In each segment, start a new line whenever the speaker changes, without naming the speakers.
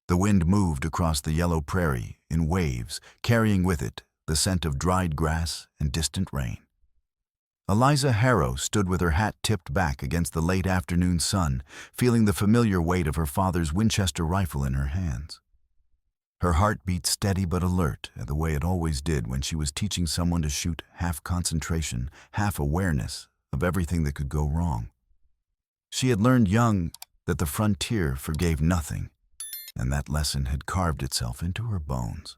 The wind moved across the yellow prairie in waves, carrying with it the scent of dried grass and distant rain. Eliza Harrow stood with her hat tipped back against the late afternoon sun, feeling the familiar weight of her father's Winchester rifle in her hands. Her heart beat steady but alert, the way it always did when she was teaching someone to shoot, half concentration, half awareness of everything that could go wrong. She had learned young that the frontier forgave nothing, and that lesson had carved itself into her bones.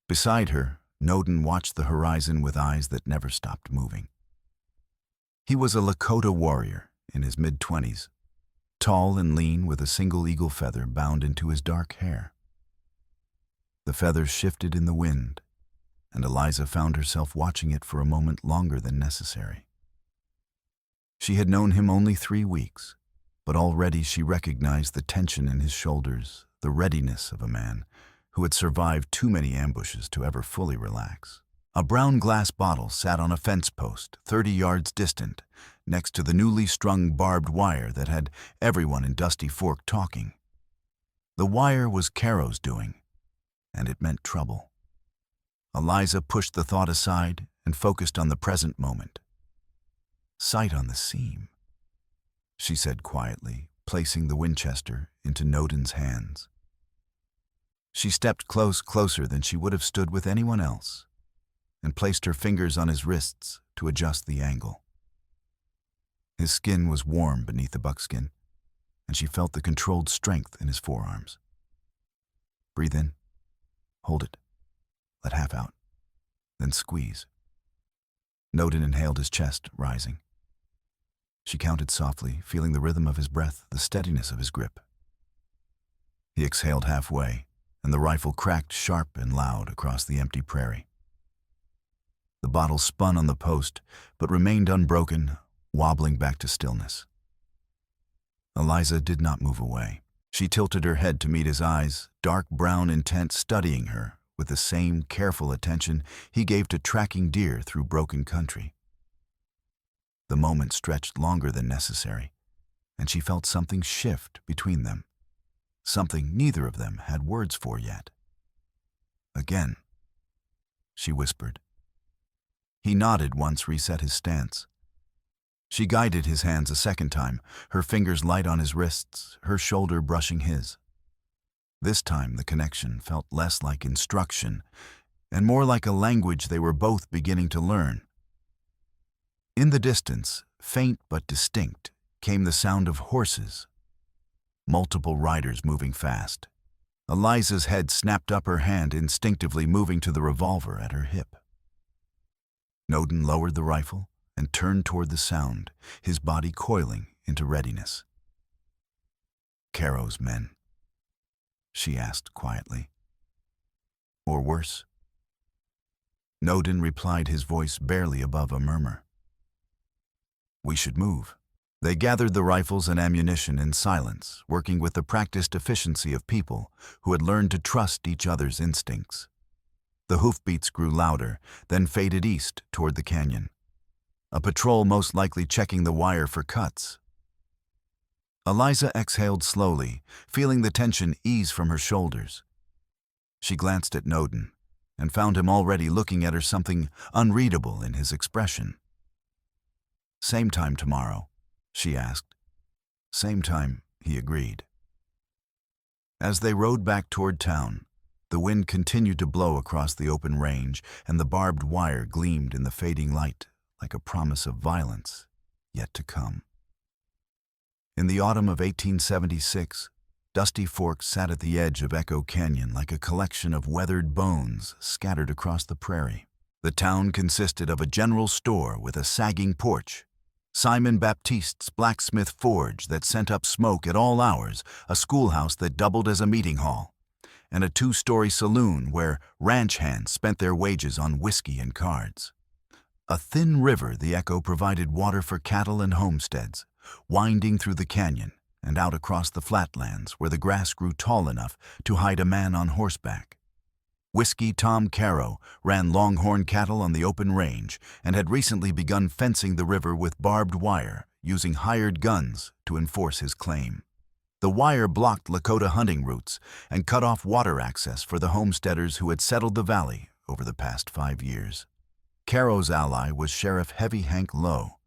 Beside her, Noden watched the horizon with eyes that never stopped moving. He was a Lakota warrior in his mid-20s, tall and lean with a single eagle feather bound into his dark hair. The feathers shifted in the wind, and Eliza found herself watching it for a moment longer than necessary. She had known him only 3 weeks, but already she recognized the tension in his shoulders, the readiness of a man who had survived too many ambushes to ever fully relax. A brown glass bottle sat on a fence post 30 yards distant, next to the newly strung barbed wire that had everyone in Dusty Fork talking. The wire was Caro's doing, and it meant trouble. Eliza pushed the thought aside and focused on the present moment. "Sight on the seam," she said quietly, placing the Winchester into Noden's hands. She stepped closer than she would have stood with anyone else, and placed her fingers on his wrists to adjust the angle. His skin was warm beneath the buckskin, and she felt the controlled strength in his forearms. "Breathe in. Hold it. Let half out. Then squeeze." Noden inhaled his chest, rising. She counted softly, feeling the rhythm of his breath, the steadiness of his grip. He exhaled halfway, and the rifle cracked sharp and loud across the empty prairie. The bottle spun on the post, but remained unbroken, wobbling back to stillness. Eliza did not move away. She tilted her head to meet his eyes, dark brown intent studying her with the same careful attention he gave to tracking deer through broken country. The moment stretched longer than necessary, and she felt something shift between them, something neither of them had words for yet. "Again," she whispered. He nodded once reset his stance. She guided his hands a second time, her fingers light on his wrists, her shoulder brushing his. This time the connection felt less like instruction and more like a language they were both beginning to learn. In the distance, faint but distinct, came the sound of horses, multiple riders moving fast. Eliza's head snapped up, her hand instinctively moving to the revolver at her hip. Noden lowered the rifle and turned toward the sound, his body coiling into readiness. "Caro's men?" she asked quietly. "Or worse?" Noden replied, his voice barely above a murmur. "We should move." They gathered the rifles and ammunition in silence, working with the practiced efficiency of people who had learned to trust each other's instincts. The hoofbeats grew louder, then faded east toward the canyon. A patrol most likely checking the wire for cuts. Eliza exhaled slowly, feeling the tension ease from her shoulders. She glanced at Noden and found him already looking at her, something unreadable in his expression. "Same time tomorrow?" she asked. "Same time," he agreed. As they rode back toward town, the wind continued to blow across the open range, and the barbed wire gleamed in the fading light like a promise of violence yet to come. In the autumn of 1876, Dusty Fork sat at the edge of Echo Canyon like a collection of weathered bones scattered across the prairie. The town consisted of a general store with a sagging porch, Simon Baptiste's blacksmith forge that sent up smoke at all hours, a schoolhouse that doubled as a meeting hall, and a 2-story saloon where ranch hands spent their wages on whiskey and cards. A thin river, the Echo, provided water for cattle and homesteads, winding through the canyon and out across the flatlands where the grass grew tall enough to hide a man on horseback. Whiskey Tom Caro ran longhorn cattle on the open range and had recently begun fencing the river with barbed wire, using hired guns to enforce his claim. The wire blocked Lakota hunting routes and cut off water access for the homesteaders who had settled the valley over the past 5 years. Caro's ally was Sheriff Heavy Hank Lowe,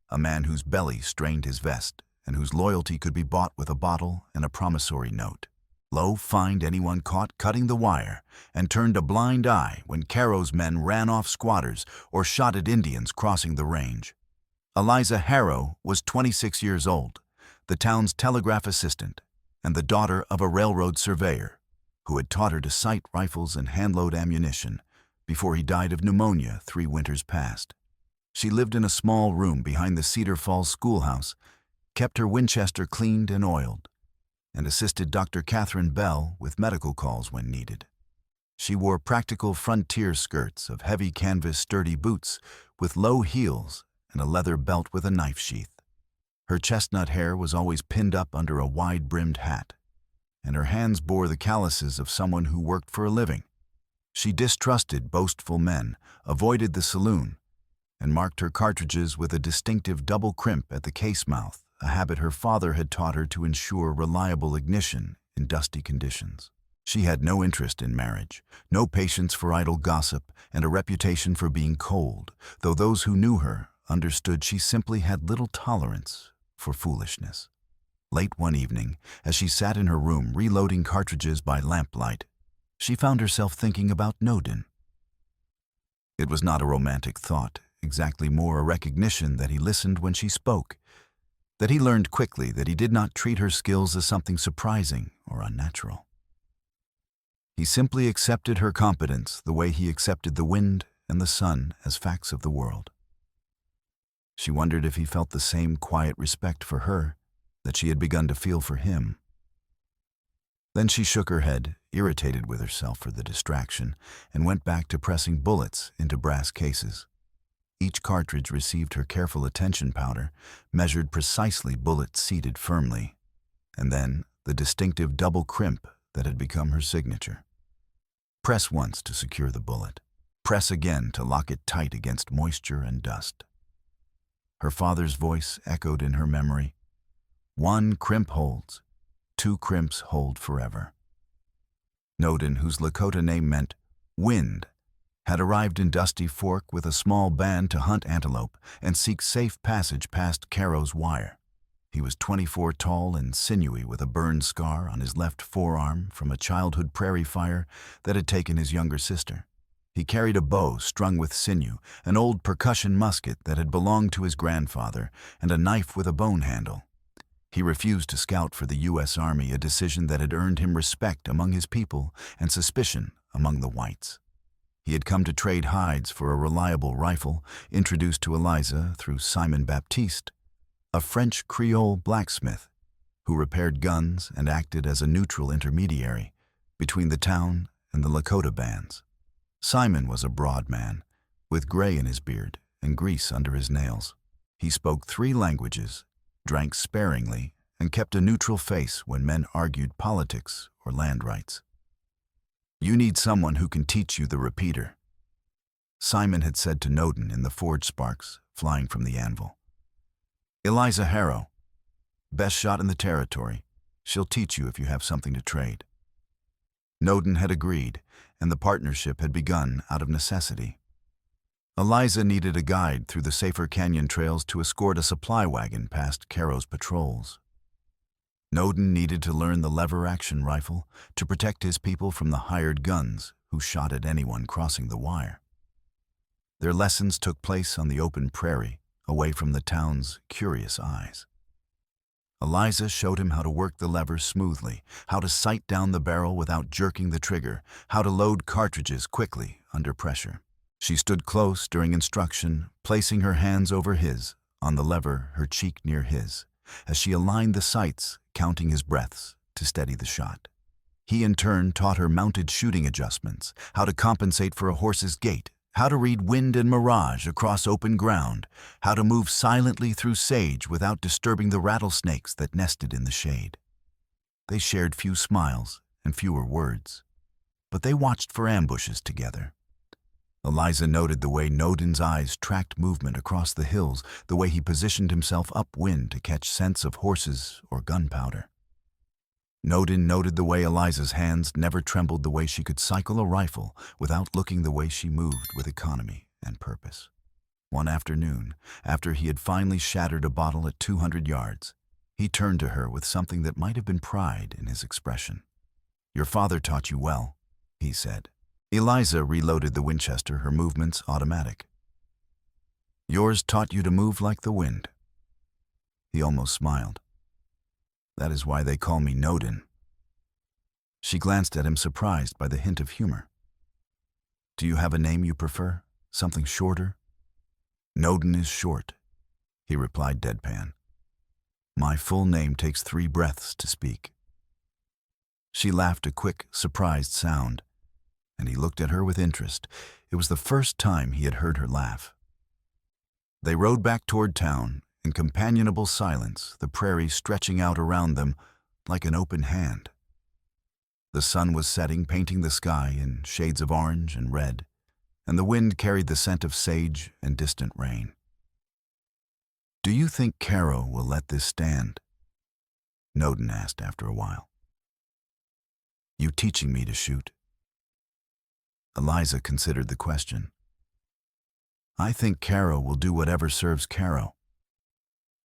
a man whose belly strained his vest and whose loyalty could be bought with a bottle and a promissory note. Lowe fined anyone caught cutting the wire and turned a blind eye when Caro's men ran off squatters or shot at Indians crossing the range. Eliza Harrow was 26 years old, the town's telegraph assistant, and the daughter of a railroad surveyor who had taught her to sight rifles and handload ammunition before he died of pneumonia 3 winters past. She lived in a small room behind the Cedar Falls schoolhouse, kept her Winchester cleaned and oiled, and assisted Dr. Catherine Bell with medical calls when needed. She wore practical frontier skirts of heavy canvas sturdy boots with low heels and a leather belt with a knife sheath. Her chestnut hair was always pinned up under a wide-brimmed hat, and her hands bore the calluses of someone who worked for a living. She distrusted boastful men, avoided the saloon, and marked her cartridges with a distinctive double crimp at the case mouth, a habit her father had taught her to ensure reliable ignition in dusty conditions. She had no interest in marriage, no patience for idle gossip, and a reputation for being cold, though those who knew her understood she simply had little tolerance for foolishness. Late one evening, as she sat in her room reloading cartridges by lamplight, she found herself thinking about Nodin. It was not a romantic thought, exactly more a recognition that he listened when she spoke, that he learned quickly that he did not treat her skills as something surprising or unnatural. He simply accepted her competence the way he accepted the wind and the sun as facts of the world. She wondered if he felt the same quiet respect for her that she had begun to feel for him. Then she shook her head, irritated with herself for the distraction, and went back to pressing bullets into brass cases. Each cartridge received her careful attention powder, measured precisely, bullet seated firmly, and then the distinctive double crimp that had become her signature. Press once to secure the bullet. Press again to lock it tight against moisture and dust. Her father's voice echoed in her memory. 1 crimp holds, 2 crimps hold forever. Nodin, whose Lakota name meant wind, had arrived in Dusty Fork with a small band to hunt antelope and seek safe passage past Caro's wire. He was 24 tall and sinewy, with a burn scar on his left forearm from a childhood prairie fire that had taken his younger sister. He carried a bow strung with sinew, an old percussion musket that had belonged to his grandfather, and a knife with a bone handle. He refused to scout for the U.S. Army, a decision that had earned him respect among his people and suspicion among the whites. He had come to trade hides for a reliable rifle, introduced to Eliza through Simon Baptiste, a French Creole blacksmith who repaired guns and acted as a neutral intermediary between the town and the Lakota bands. Simon was a broad man, with gray in his beard and grease under his nails. He spoke 3 languages, drank sparingly, and kept a neutral face when men argued politics or land rights. "You need someone who can teach you the repeater," Simon had said to Nodin in the forge sparks flying from the anvil. "Eliza Harrow, best shot in the territory. She'll teach you if you have something to trade." Nodin had agreed, and the partnership had begun out of necessity. Eliza needed a guide through the safer canyon trails to escort a supply wagon past Caro's patrols. Nodin needed to learn the lever-action rifle to protect his people from the hired guns who shot at anyone crossing the wire. Their lessons took place on the open prairie, away from the town's curious eyes. Eliza showed him how to work the lever smoothly, how to sight down the barrel without jerking the trigger, how to load cartridges quickly under pressure. She stood close during instruction, placing her hands over his, on the lever, her cheek near his, as she aligned the sights, counting his breaths to steady the shot. He in turn taught her mounted shooting adjustments, how to compensate for a horse's gait, how to read wind and mirage across open ground, how to move silently through sage without disturbing the rattlesnakes that nested in the shade. They shared few smiles and fewer words, but they watched for ambushes together. Eliza noted the way Nodin's eyes tracked movement across the hills, the way he positioned himself upwind to catch scents of horses or gunpowder. Nodin noted the way Eliza's hands never trembled the way she could cycle a rifle without looking the way she moved with economy and purpose. One afternoon, after he had finally shattered a bottle at 200 yards, he turned to her with something that might have been pride in his expression. "Your father taught you well," he said. Eliza reloaded the Winchester, her movements automatic. "Yours taught you to move like the wind." He almost smiled. "That is why they call me Nodin." She glanced at him, surprised by the hint of humor. "Do you have a name you prefer? Something shorter?" "Nodin is short," he replied deadpan. "My full name takes 3 breaths to speak." She laughed a quick, surprised sound, and he looked at her with interest. It was the first time he had heard her laugh. They rode back toward town, in companionable silence, the prairie stretching out around them like an open hand. The sun was setting, painting the sky in shades of orange and red, and the wind carried the scent of sage and distant rain. "Do you think Caro will let this stand?" Nodin asked after a while. "You teaching me to shoot?" Eliza considered the question. "I think Caro will do whatever serves Caro.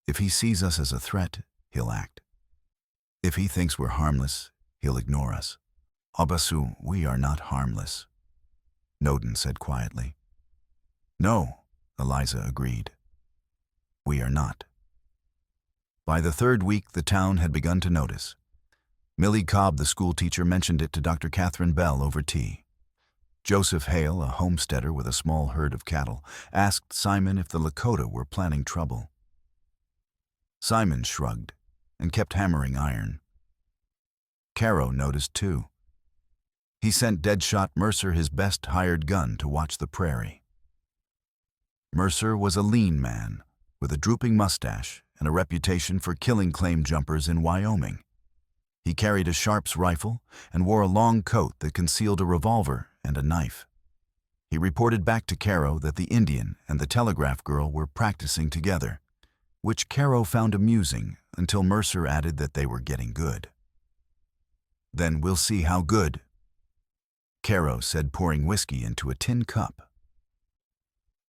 If he sees us as a threat, he'll act. If he thinks we're harmless, he'll ignore us." "Abasu, we are not harmless," Nodin said quietly. "No," Eliza agreed. "We are not." By the 3rd week, the town had begun to notice. Millie Cobb, the schoolteacher, mentioned it to Dr. Catherine Bell over tea. Joseph Hale, a homesteader with a small herd of cattle, asked Simon if the Lakota were planning trouble. Simon shrugged and kept hammering iron. Caro noticed too. He sent Deadshot Mercer his best hired gun to watch the prairie. Mercer was a lean man with a drooping mustache and a reputation for killing claim jumpers in Wyoming. He carried a Sharps rifle and wore a long coat that concealed a revolver and a knife. He reported back to Caro that the Indian and the telegraph girl were practicing together, which Caro found amusing until Mercer added that they were getting good. "Then we'll see how good," Caro said, pouring whiskey into a tin cup.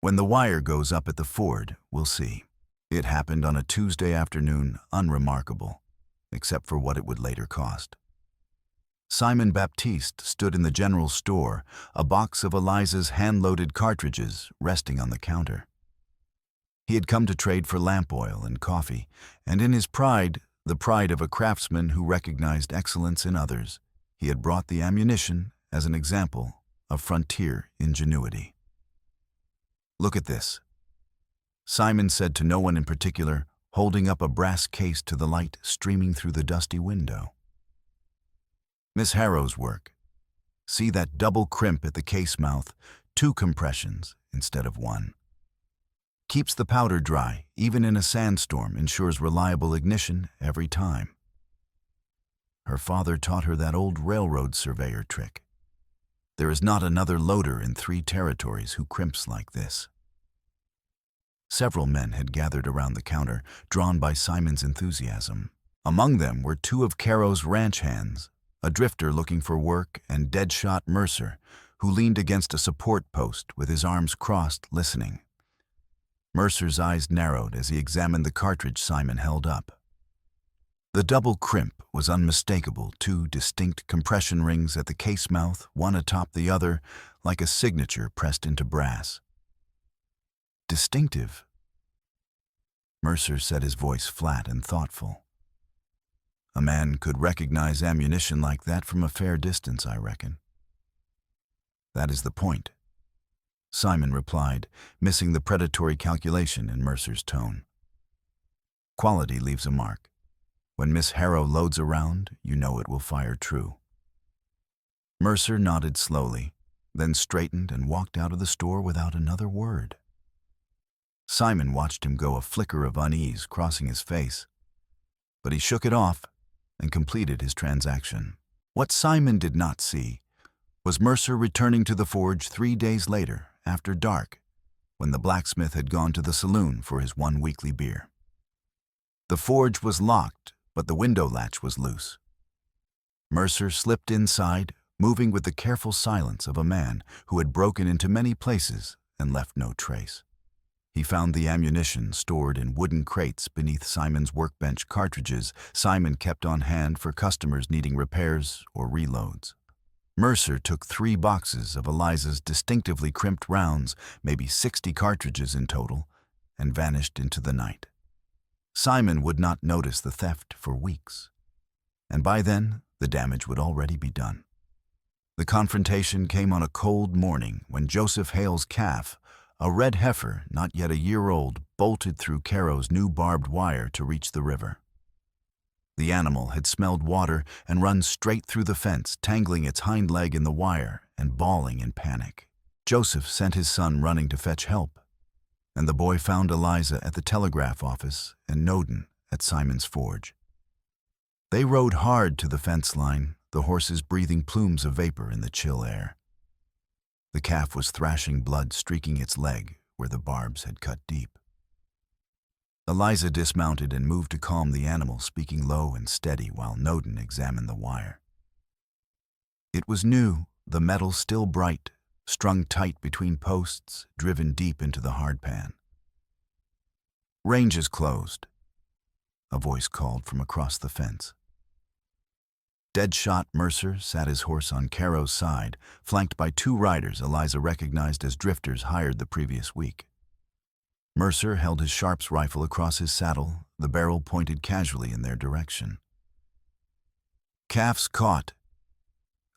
"When the wire goes up at the ford, we'll see." It happened on a Tuesday afternoon, unremarkable, except for what it would later cost. Simon Baptiste stood in the general store, a box of Eliza's hand-loaded cartridges resting on the counter. He had come to trade for lamp oil and coffee, and in his pride, the pride of a craftsman who recognized excellence in others, he had brought the ammunition as an example of frontier ingenuity. "Look at this," Simon said to no one in particular, holding up a brass case to the light streaming through the dusty window. "Miss Harrow's work. See that double crimp at the case mouth, 2 compressions instead of 1. Keeps the powder dry, even in a sandstorm, ensures reliable ignition every time. Her father taught her that old railroad surveyor trick. There is not another loader in 3 territories who crimps like this." Several men had gathered around the counter, drawn by Simon's enthusiasm. Among them were 2 of Caro's ranch hands, a drifter looking for work and Deadshot Mercer, who leaned against a support post with his arms crossed, listening. Mercer's eyes narrowed as he examined the cartridge Simon held up. The double crimp was unmistakable, 2 distinct compression rings at the case mouth, one atop the other, like a signature pressed into brass. "Distinctive," Mercer said, his voice flat and thoughtful. "A man could recognize ammunition like that from a fair distance, I reckon." "That is the point," Simon replied, missing the predatory calculation in Mercer's tone. "Quality leaves a mark. When Miss Harrow loads a round, you know it will fire true." Mercer nodded slowly, then straightened and walked out of the store without another word. Simon watched him go, a flicker of unease crossing his face, but he shook it off and completed his transaction. What Simon did not see was Mercer returning to the forge 3 days later, after dark, when the blacksmith had gone to the saloon for his 1 weekly beer. The forge was locked, but the window latch was loose. Mercer slipped inside, moving with the careful silence of a man who had broken into many places and left no trace. He found the ammunition stored in wooden crates beneath Simon's workbench cartridges Simon kept on hand for customers needing repairs or reloads. Mercer took 3 boxes of Eliza's distinctively crimped rounds, maybe 60 cartridges in total, and vanished into the night. Simon would not notice the theft for weeks, and by then the damage would already be done. The confrontation came on a cold morning when Joseph Hale's calf, a red heifer not yet a year old, bolted through Caro's new barbed wire to reach the river. The animal had smelled water and run straight through the fence, tangling its hind leg in the wire and bawling in panic. Joseph sent his son running to fetch help, and the boy found Eliza at the telegraph office and Noden at Simon's forge. They rode hard to the fence line, the horses breathing plumes of vapor in the chill air. The calf was thrashing, blood streaking its leg where the barbs had cut deep. Eliza dismounted and moved to calm the animal, speaking low and steady while Noden examined the wire. It was new, the metal still bright, strung tight between posts, driven deep into the hardpan. "Range is closed," a voice called from across the fence. Deadshot Mercer sat his horse on Caro's side, flanked by 2 riders Eliza recognized as drifters hired the previous week. Mercer held his Sharps rifle across his saddle, the barrel pointed casually in their direction. "Calf's caught,"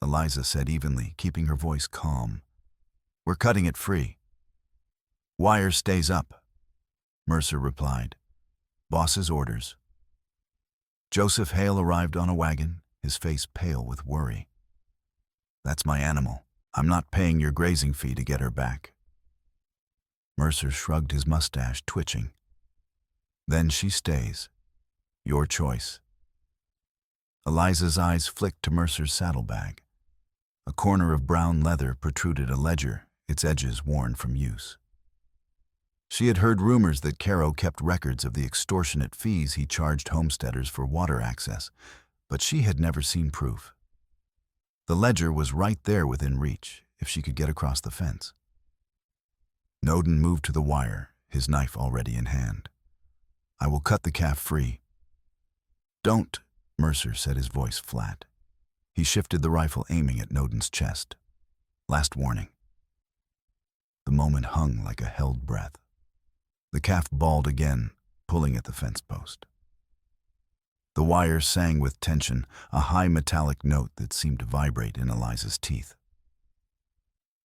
Eliza said evenly, keeping her voice calm. "We're cutting it free." "Wire stays up," Mercer replied. "Boss's orders." Joseph Hale arrived on a wagon, his face pale with worry. "That's my animal. I'm not paying your grazing fee to get her back." Mercer shrugged his mustache, twitching. "Then she stays. Your choice." Eliza's eyes flicked to Mercer's saddlebag. A corner of brown leather protruded a ledger, its edges worn from use. She had heard rumors that Caro kept records of the extortionate fees he charged homesteaders for water access, but she had never seen proof. The ledger was right there within reach, if she could get across the fence. Noden moved to the wire, his knife already in hand. "I will cut the calf free." "Don't," Mercer said, his voice flat. He shifted the rifle, aiming at Noden's chest. "Last warning." The moment hung like a held breath. The calf bawled again, pulling at the fence post. The wire sang with tension, a high metallic note that seemed to vibrate in Eliza's teeth.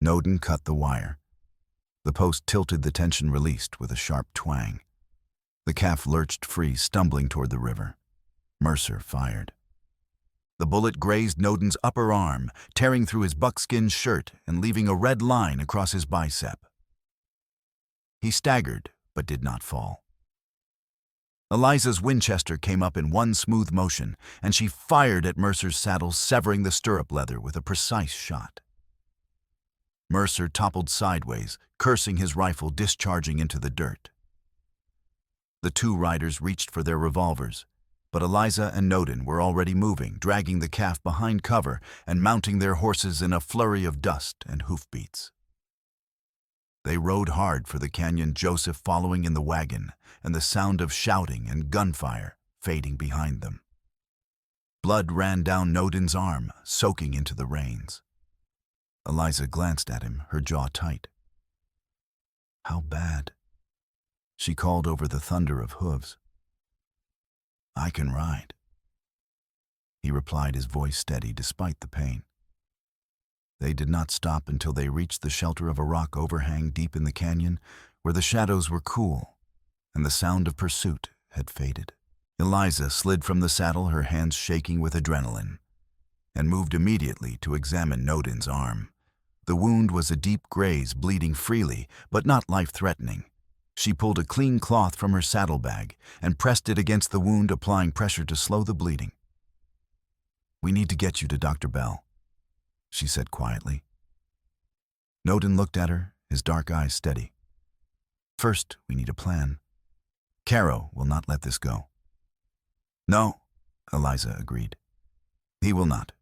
Noden cut the wire. The post tilted, the tension released with a sharp twang. The calf lurched free, stumbling toward the river. Mercer fired. The bullet grazed Noden's upper arm, tearing through his buckskin shirt and leaving a red line across his bicep. He staggered, but did not fall. Eliza's Winchester came up in one smooth motion, and she fired at Mercer's saddle, severing the stirrup leather with a precise shot. Mercer toppled sideways, cursing, his rifle discharging into the dirt. The 2 riders reached for their revolvers, but Eliza and Noden were already moving, dragging the calf behind cover and mounting their horses in a flurry of dust and hoofbeats. They rode hard for the canyon, Joseph following in the wagon, and the sound of shouting and gunfire fading behind them. Blood ran down Noden's arm, soaking into the reins. Eliza glanced at him, her jaw tight. "How bad?" she called over the thunder of hooves. "I can ride," he replied, his voice steady despite the pain. They did not stop until they reached the shelter of a rock overhang deep in the canyon, where the shadows were cool and the sound of pursuit had faded. Eliza slid from the saddle, her hands shaking with adrenaline, and moved immediately to examine Noden's arm. The wound was a deep graze, bleeding freely, but not life-threatening. She pulled a clean cloth from her saddlebag and pressed it against the wound, applying pressure to slow the bleeding. "We need to get you to Dr. Bell," she said quietly. Noden looked at her, his dark eyes steady. "First, we need a plan. Caro will not let this go." "No," Eliza agreed. "He will not."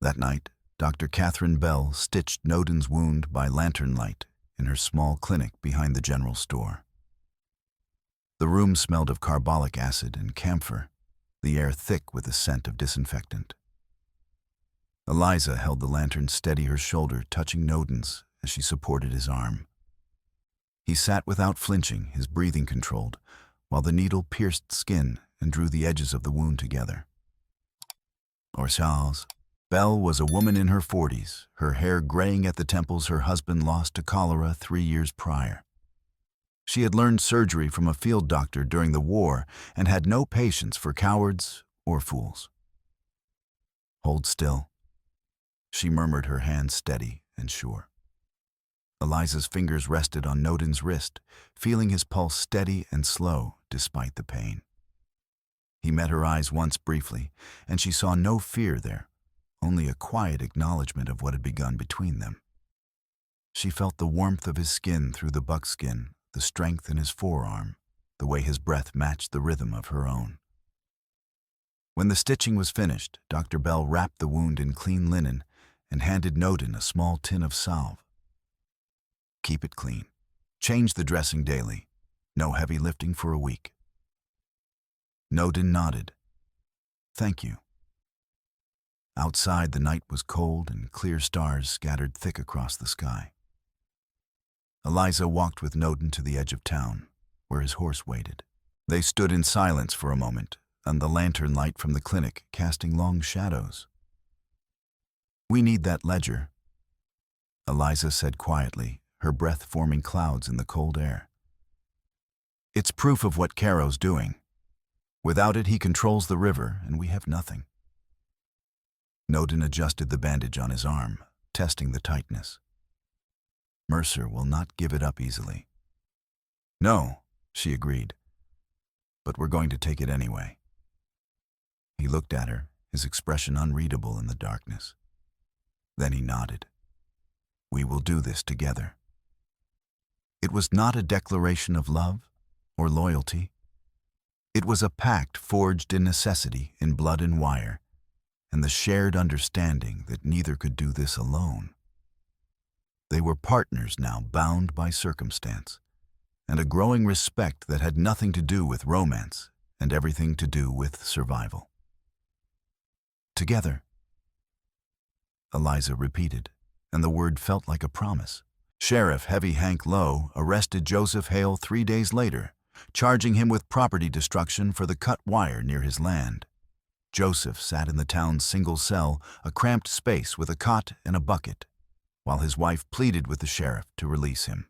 That night, Dr. Catherine Bell stitched Noden's wound by lantern light in her small clinic behind the general store. The room smelled of carbolic acid and camphor, the air thick with the scent of disinfectant. Eliza held the lantern steady, her shoulder touching Noden's as she supported his arm. He sat without flinching, his breathing controlled, while the needle pierced skin and drew the edges of the wound together. Charles. Belle was a woman in her 40s, her hair graying at the temples her husband lost to cholera 3 years prior. She had learned surgery from a field doctor during the war and had no patience for cowards or fools. "Hold still," she murmured, her hands steady and sure. Eliza's fingers rested on Noden's wrist, feeling his pulse steady and slow despite the pain. He met her eyes once briefly, and she saw no fear there, only a quiet acknowledgement of what had begun between them. She felt the warmth of his skin through the buckskin, the strength in his forearm, the way his breath matched the rhythm of her own. When the stitching was finished, Dr. Bell wrapped the wound in clean linen and handed Noden a small tin of salve. "Keep it clean. Change the dressing daily. No heavy lifting for a week." Noden nodded. "Thank you." Outside, the night was cold and clear stars scattered thick across the sky. Eliza walked with Noden to the edge of town, where his horse waited. They stood in silence for a moment, and the lantern light from the clinic casting long shadows. "We need that ledger," Eliza said quietly, her breath forming clouds in the cold air. "It's proof of what Caro's doing. Without it, he controls the river, and we have nothing." Noden adjusted the bandage on his arm, testing the tightness. "Mercer will not give it up easily." "No," she agreed, "but we're going to take it anyway." He looked at her, his expression unreadable in the darkness. Then he nodded. "We will do this together." It was not a declaration of love or loyalty. It was a pact forged in necessity, in blood and wire, and the shared understanding that neither could do this alone. They were partners now, bound by circumstance, and a growing respect that had nothing to do with romance and everything to do with survival. "Together," Eliza repeated, and the word felt like a promise. Sheriff Heavy Hank Lowe arrested Joseph Hale 3 days later, charging him with property destruction for the cut wire near his land. Joseph sat in the town's single cell, a cramped space with a cot and a bucket, while his wife pleaded with the sheriff to release him.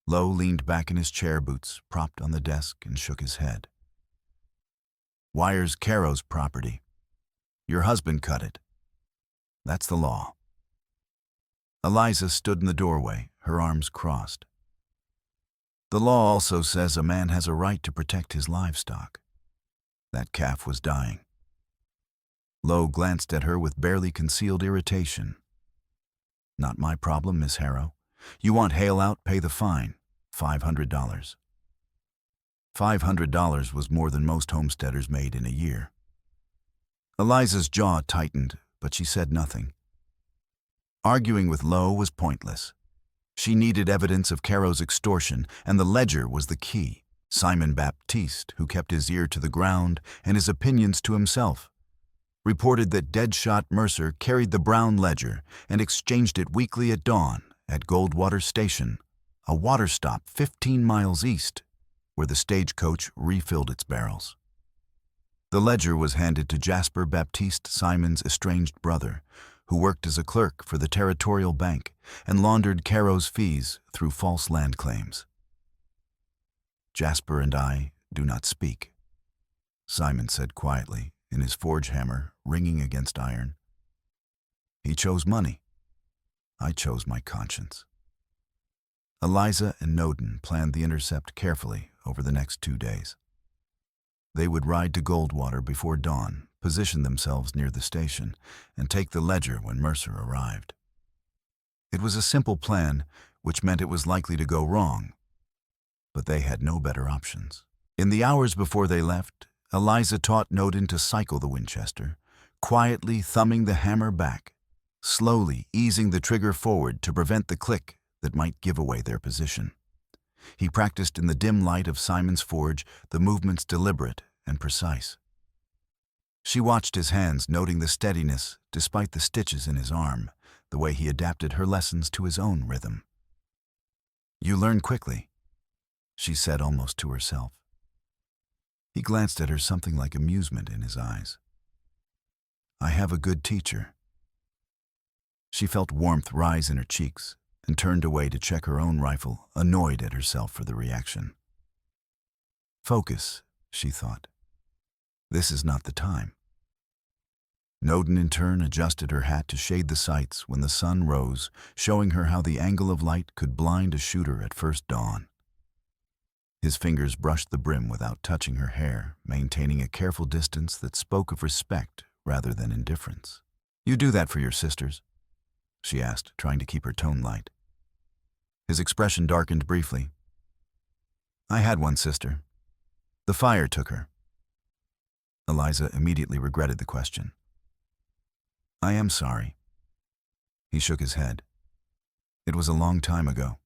Lowe leaned back in his chair, boots propped on the desk, and shook his head. "Wire's Caro's property. Your husband cut it. That's the law." Eliza stood in the doorway, her arms crossed. "The law also says a man has a right to protect his livestock. That calf was dying." Lowe glanced at her with barely concealed irritation. "Not my problem, Miss Harrow. You want Hale out, pay the fine. $500. $500 was more than most homesteaders made in a year. Eliza's jaw tightened, but she said nothing. Arguing with Lowe was pointless. She needed evidence of Caro's extortion, and the ledger was the key. Simon Baptiste, who kept his ear to the ground and his opinions to himself, reported that Deadshot Mercer carried the brown ledger and exchanged it weekly at dawn at Goldwater Station, a water stop 15 miles east, where the stagecoach refilled its barrels. The ledger was handed to Jasper Baptiste Simon's estranged brother, who worked as a clerk for the Territorial Bank and laundered Caro's fees through false land claims. "Jasper and I do not speak," Simon said quietly, in his forge hammer ringing against iron. "He chose money. I chose my conscience." Eliza and Noden planned the intercept carefully over the next 2 days. They would ride to Goldwater before dawn, position themselves near the station, and take the ledger when Mercer arrived. It was a simple plan, which meant it was likely to go wrong, but they had no better options. In the hours before they left, Eliza taught Noden to cycle the Winchester, quietly thumbing the hammer back, slowly easing the trigger forward to prevent the click that might give away their position. He practiced in the dim light of Simon's forge, the movements deliberate and precise. She watched his hands, noting the steadiness despite the stitches in his arm, the way he adapted her lessons to his own rhythm. "You learn quickly," she said almost to herself. He glanced at her, something like amusement in his eyes. "I have a good teacher." She felt warmth rise in her cheeks and turned away to check her own rifle, annoyed at herself for the reaction. "Focus," she thought. "This is not the time." Noden in turn adjusted her hat to shade the sights when the sun rose, showing her how the angle of light could blind a shooter at first dawn. His fingers brushed the brim without touching her hair, maintaining a careful distance that spoke of respect rather than indifference. "You do that for your sisters?" she asked, trying to keep her tone light. His expression darkened briefly. "I had one sister. The fire took her." Eliza immediately regretted the question. "I am sorry." He shook his head. "It was a long time ago.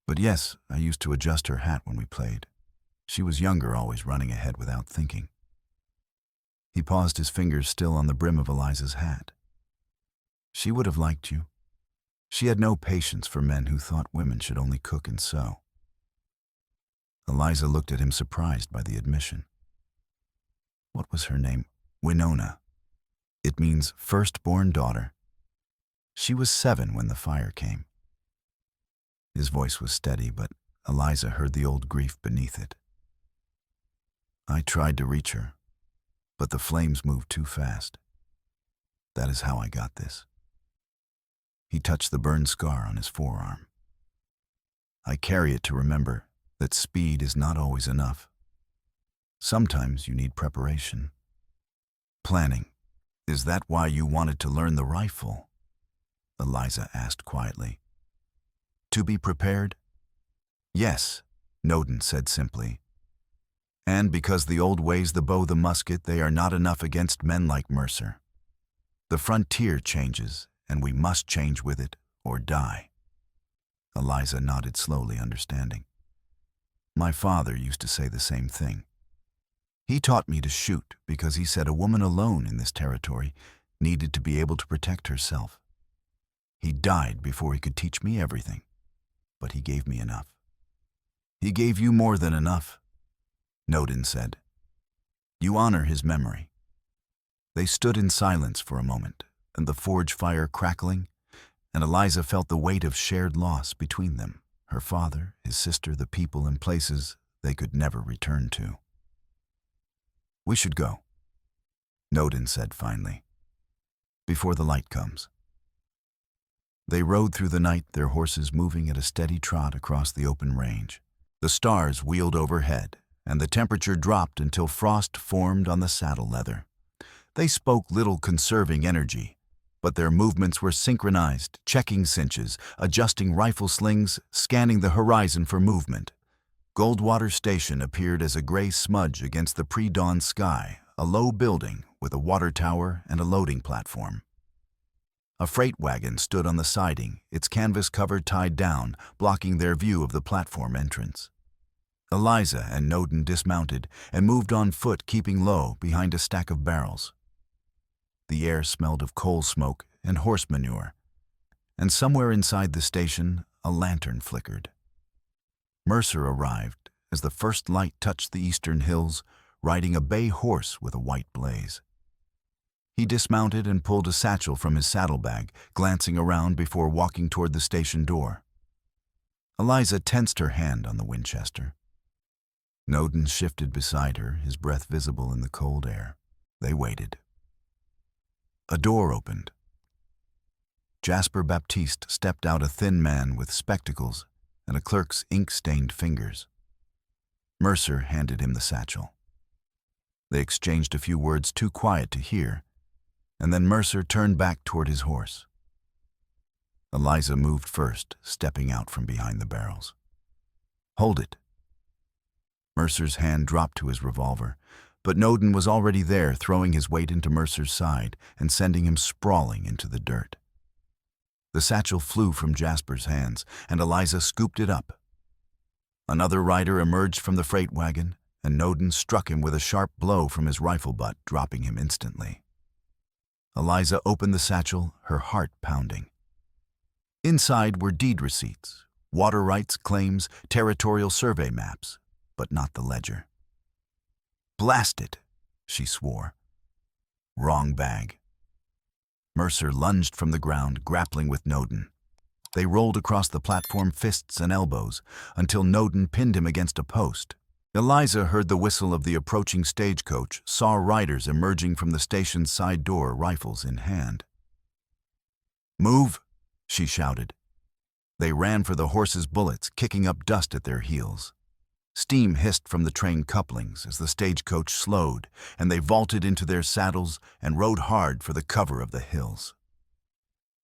But yes, I used to adjust her hat when we played. She was younger, always running ahead without thinking." He paused, his fingers still on the brim of Eliza's hat. "She would have liked you." She had no patience for men who thought women should only cook and sew. Eliza looked at him, surprised by the admission. What was her name? Winona. It means firstborn daughter. She was 7 when the fire came. His voice was steady, but Eliza heard the old grief beneath it. "I tried to reach her, but the flames moved too fast. That is how I got this." He touched the burn scar on his forearm. "I carry it to remember that speed is not always enough. Sometimes you need preparation. Planning. Is that why you wanted to learn the rifle?" Eliza asked quietly. "To be prepared?" "Yes," Noden said simply. "And because the old ways, the bow, the musket, they are not enough against men like Mercer. The frontier changes, and we must change with it or die." Eliza nodded slowly, understanding. "My father used to say the same thing. He taught me to shoot because he said a woman alone in this territory needed to be able to protect herself. He died before he could teach me everything, but he gave me enough." "He gave you more than enough," Noden said. "You honor his memory." They stood in silence for a moment, and the forge fire crackling, and Eliza felt the weight of shared loss between them, her father, his sister, the people and places they could never return to. "We should go," Noden said finally, "before the light comes." They rode through the night, their horses moving at a steady trot across the open range. The stars wheeled overhead, and the temperature dropped until frost formed on the saddle leather. They spoke little, conserving energy, but their movements were synchronized, checking cinches, adjusting rifle slings, scanning the horizon for movement. Goldwater Station appeared as a gray smudge against the pre-dawn sky, a low building with a water tower and a loading platform. A freight wagon stood on the siding, its canvas cover tied down, blocking their view of the platform entrance. Eliza and Noden dismounted and moved on foot, keeping low behind a stack of barrels. The air smelled of coal smoke and horse manure, and somewhere inside the station, a lantern flickered. Mercer arrived as the first light touched the eastern hills, riding a bay horse with a white blaze. He dismounted and pulled a satchel from his saddlebag, glancing around before walking toward the station door. Eliza tensed her hand on the Winchester. Noden shifted beside her, his breath visible in the cold air. They waited. A door opened. Jasper Baptiste stepped out, a thin man with spectacles and a clerk's ink-stained fingers. Mercer handed him the satchel. They exchanged a few words too quiet to hear, and then Mercer turned back toward his horse. Eliza moved first, stepping out from behind the barrels. "Hold it." Mercer's hand dropped to his revolver, But Noden was already there, throwing his weight into Mercer's side and sending him sprawling into the dirt. The satchel flew from Jasper's hands, and Eliza scooped it up. Another rider emerged from the freight wagon, and Noden struck him with a sharp blow from his rifle butt, dropping him instantly. Eliza opened the satchel, her heart pounding. Inside were deed receipts, water rights claims, territorial survey maps, but not the ledger. "Blast it," she swore. Wrong bag. Mercer lunged from the ground, grappling with Noden. They rolled across the platform, fists and elbows, until Noden pinned him against a post. Eliza heard the whistle of the approaching stagecoach, saw riders emerging from the station's side door, rifles in hand. "Move," she shouted. They ran for the horses' bullets, kicking up dust at their heels. Steam hissed from the train couplings as the stagecoach slowed, and they vaulted into their saddles and rode hard for the cover of the hills.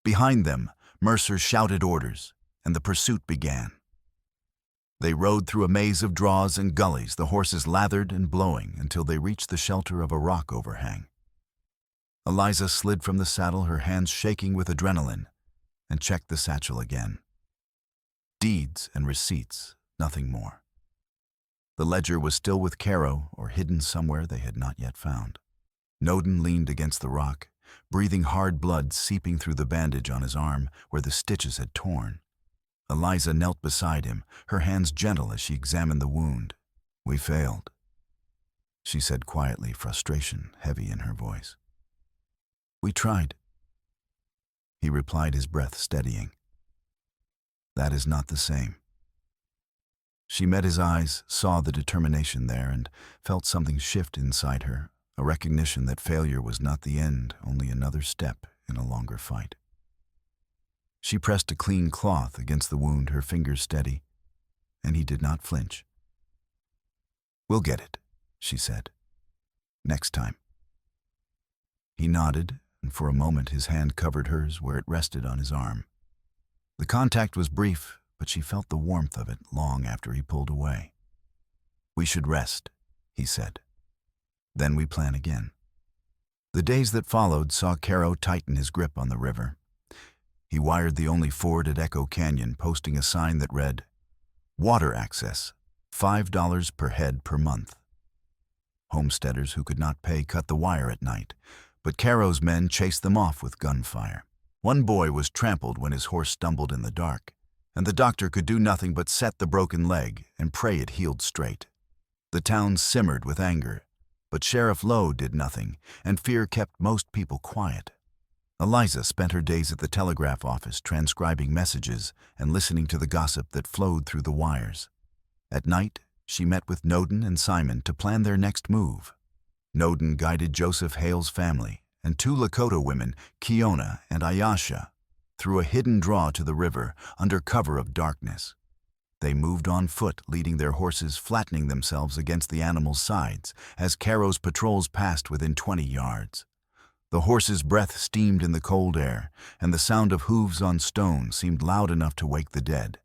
Behind them, Mercer shouted orders, and the pursuit began. They rode through a maze of draws and gullies, the horses lathered and blowing, until they reached the shelter of a rock overhang. Eliza slid from the saddle, her hands shaking with adrenaline, and checked the satchel again. Deeds and receipts, nothing more. The ledger was still with Caro, or hidden somewhere they had not yet found. Noden leaned against the rock, breathing hard blood seeping through the bandage on his arm where the stitches had torn. Eliza knelt beside him, her hands gentle as she examined the wound. "We failed," she said quietly, frustration heavy in her voice. "We tried," he replied, his breath steadying. "That is not the same." She met his eyes, saw the determination there, and felt something shift inside her, a recognition that failure was not the end, only another step in a longer fight. She pressed a clean cloth against the wound, her fingers steady, and he did not flinch. "We'll get it," she said. "Next time." He nodded, and for a moment his hand covered hers where it rested on his arm. The contact was brief, but she felt the warmth of it long after he pulled away. "We should rest," he said. "Then we plan again." The days that followed saw Caro tighten his grip on the river. He wired the only ford at Echo Canyon, posting a sign that read, "Water access, $5 per head per month." Homesteaders who could not pay cut the wire at night, but Caro's men chased them off with gunfire. One boy was trampled when his horse stumbled in the dark, and the doctor could do nothing but set the broken leg and pray it healed straight. The town simmered with anger, but Sheriff Lowe did nothing, and fear kept most people quiet. Eliza spent her days at the telegraph office transcribing messages and listening to the gossip that flowed through the wires. At night, she met with Noden and Simon to plan their next move. Noden guided Joseph Hale's family and two Lakota women, Kiona and Ayasha, through a hidden draw to the river under cover of darkness. They moved on foot, leading their horses, flattening themselves against the animals' sides as Caro's patrols passed within 20 yards. The horses' breath steamed in the cold air, and the sound of hooves on stone seemed loud enough to wake the dead.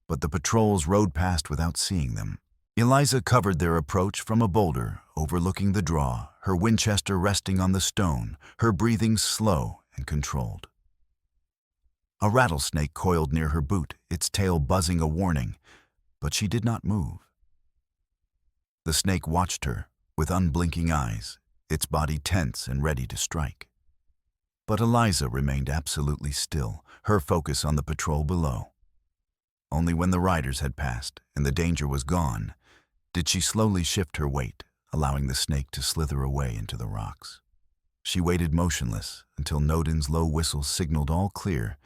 But the patrols rode past without seeing them. Eliza covered their approach from a boulder overlooking the draw, her Winchester resting on the stone, her breathing slow and controlled. A rattlesnake coiled near her boot, its tail buzzing a warning, but she did not move. The snake watched her with unblinking eyes, its body tense and ready to strike. But Eliza remained absolutely still, her focus on the patrol below. Only when the riders had passed and the danger was gone did she slowly shift her weight, allowing the snake to slither away into the rocks. She waited motionless until Noden's low whistle signaled all clear,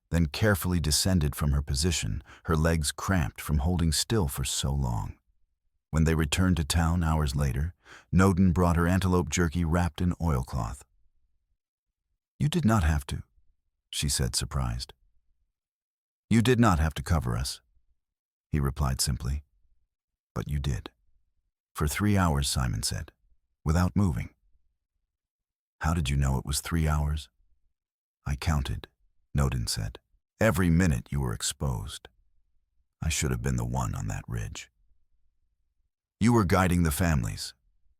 then carefully descended from her position, her legs cramped from holding still for so long. When they returned to town hours later, Noden brought her antelope jerky wrapped in oilcloth. "You did not have to," she said, surprised. "You did not have to cover us," he replied simply. "But you did." "For 3 hours," Simon said, "without moving." "How did you know it was 3 hours?" "I counted," Noden said. "Every minute you were exposed. I should have been the one on that ridge." "You were guiding the families,"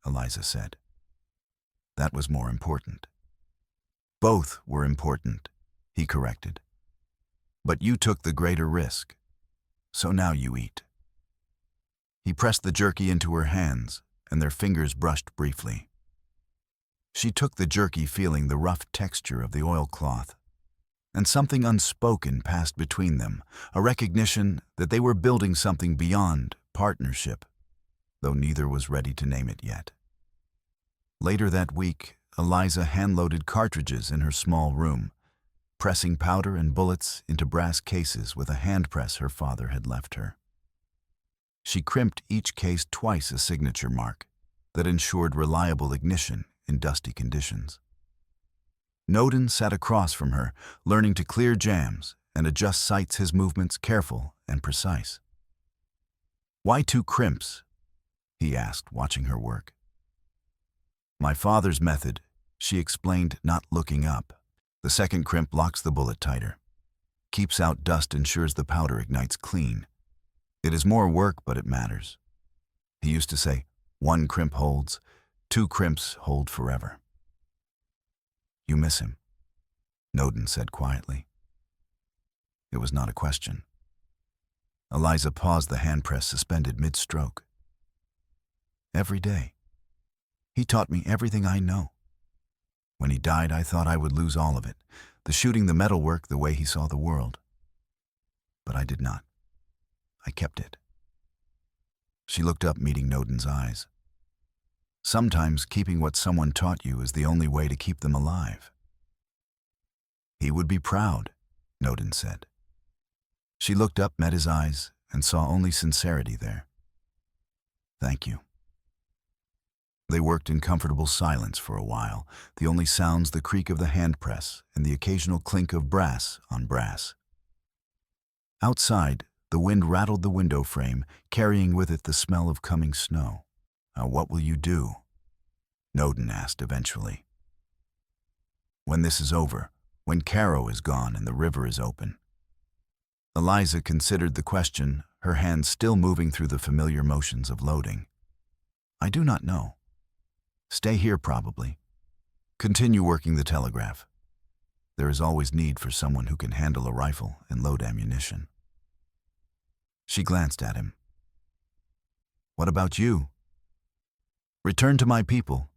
Eliza said. That was more important. Both were important, he corrected. But you took the greater risk, so now you eat. He pressed the jerky into her hands, and their fingers brushed briefly. She took the jerky, feeling the rough texture of the oilcloth, and something unspoken passed between them, a recognition that they were building something beyond partnership, though neither was ready to name it yet. Later that week, Eliza hand-loaded cartridges in her small room, pressing powder and bullets into brass cases with a hand press her father had left her. She crimped each case twice a signature mark that ensured reliable ignition in dusty conditions. Noden sat across from her, learning to clear jams and adjust sights, his movements careful and precise. "Why 2 crimps?" he asked, watching her work. "My father's method," she explained, not looking up. "The second crimp locks the bullet tighter. Keeps out dust, ensures the powder ignites clean. It is more work, but it matters." He used to say, 1 crimp holds, 2 crimps hold forever. "You miss him," Noden said quietly. It was not a question. Eliza paused, the hand press suspended mid-stroke. "Every day. He taught me everything I know. When he died, I thought I would lose all of it, the shooting, the metalwork, the way he saw the world. But I did not. I kept it." She looked up, meeting Noden's eyes. "Sometimes keeping what someone taught you is the only way to keep them alive." "He would be proud," Noden said. She looked up, met his eyes, and saw only sincerity there. "Thank you." They worked in comfortable silence for a while, the only sounds the creak of the hand press and the occasional clink of brass on brass. Outside, the wind rattled the window frame, carrying with it the smell of coming snow. "What will you do?" Noden asked eventually. "When this is over, when Caro is gone and the river is open." Eliza considered the question, her hands still moving through the familiar motions of loading. "I do not know. Stay here probably. Continue working the telegraph. There is always need for someone who can handle a rifle and load ammunition." She glanced at him. "What about you?" "Return to my people,"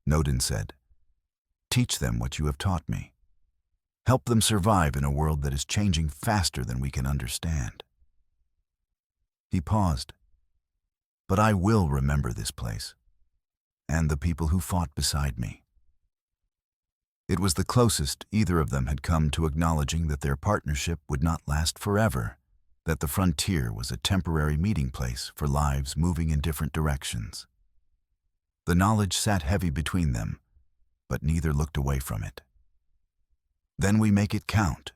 Noden said. "Teach them what you have taught me. Help them survive in a world that is changing faster than we can understand." He paused. "But I will remember this place, and the people who fought beside me." It was the closest either of them had come to acknowledging that their partnership would not last forever, that the frontier was a temporary meeting place for lives moving in different directions. The knowledge sat heavy between them, but neither looked away from it. "Then we make it count,"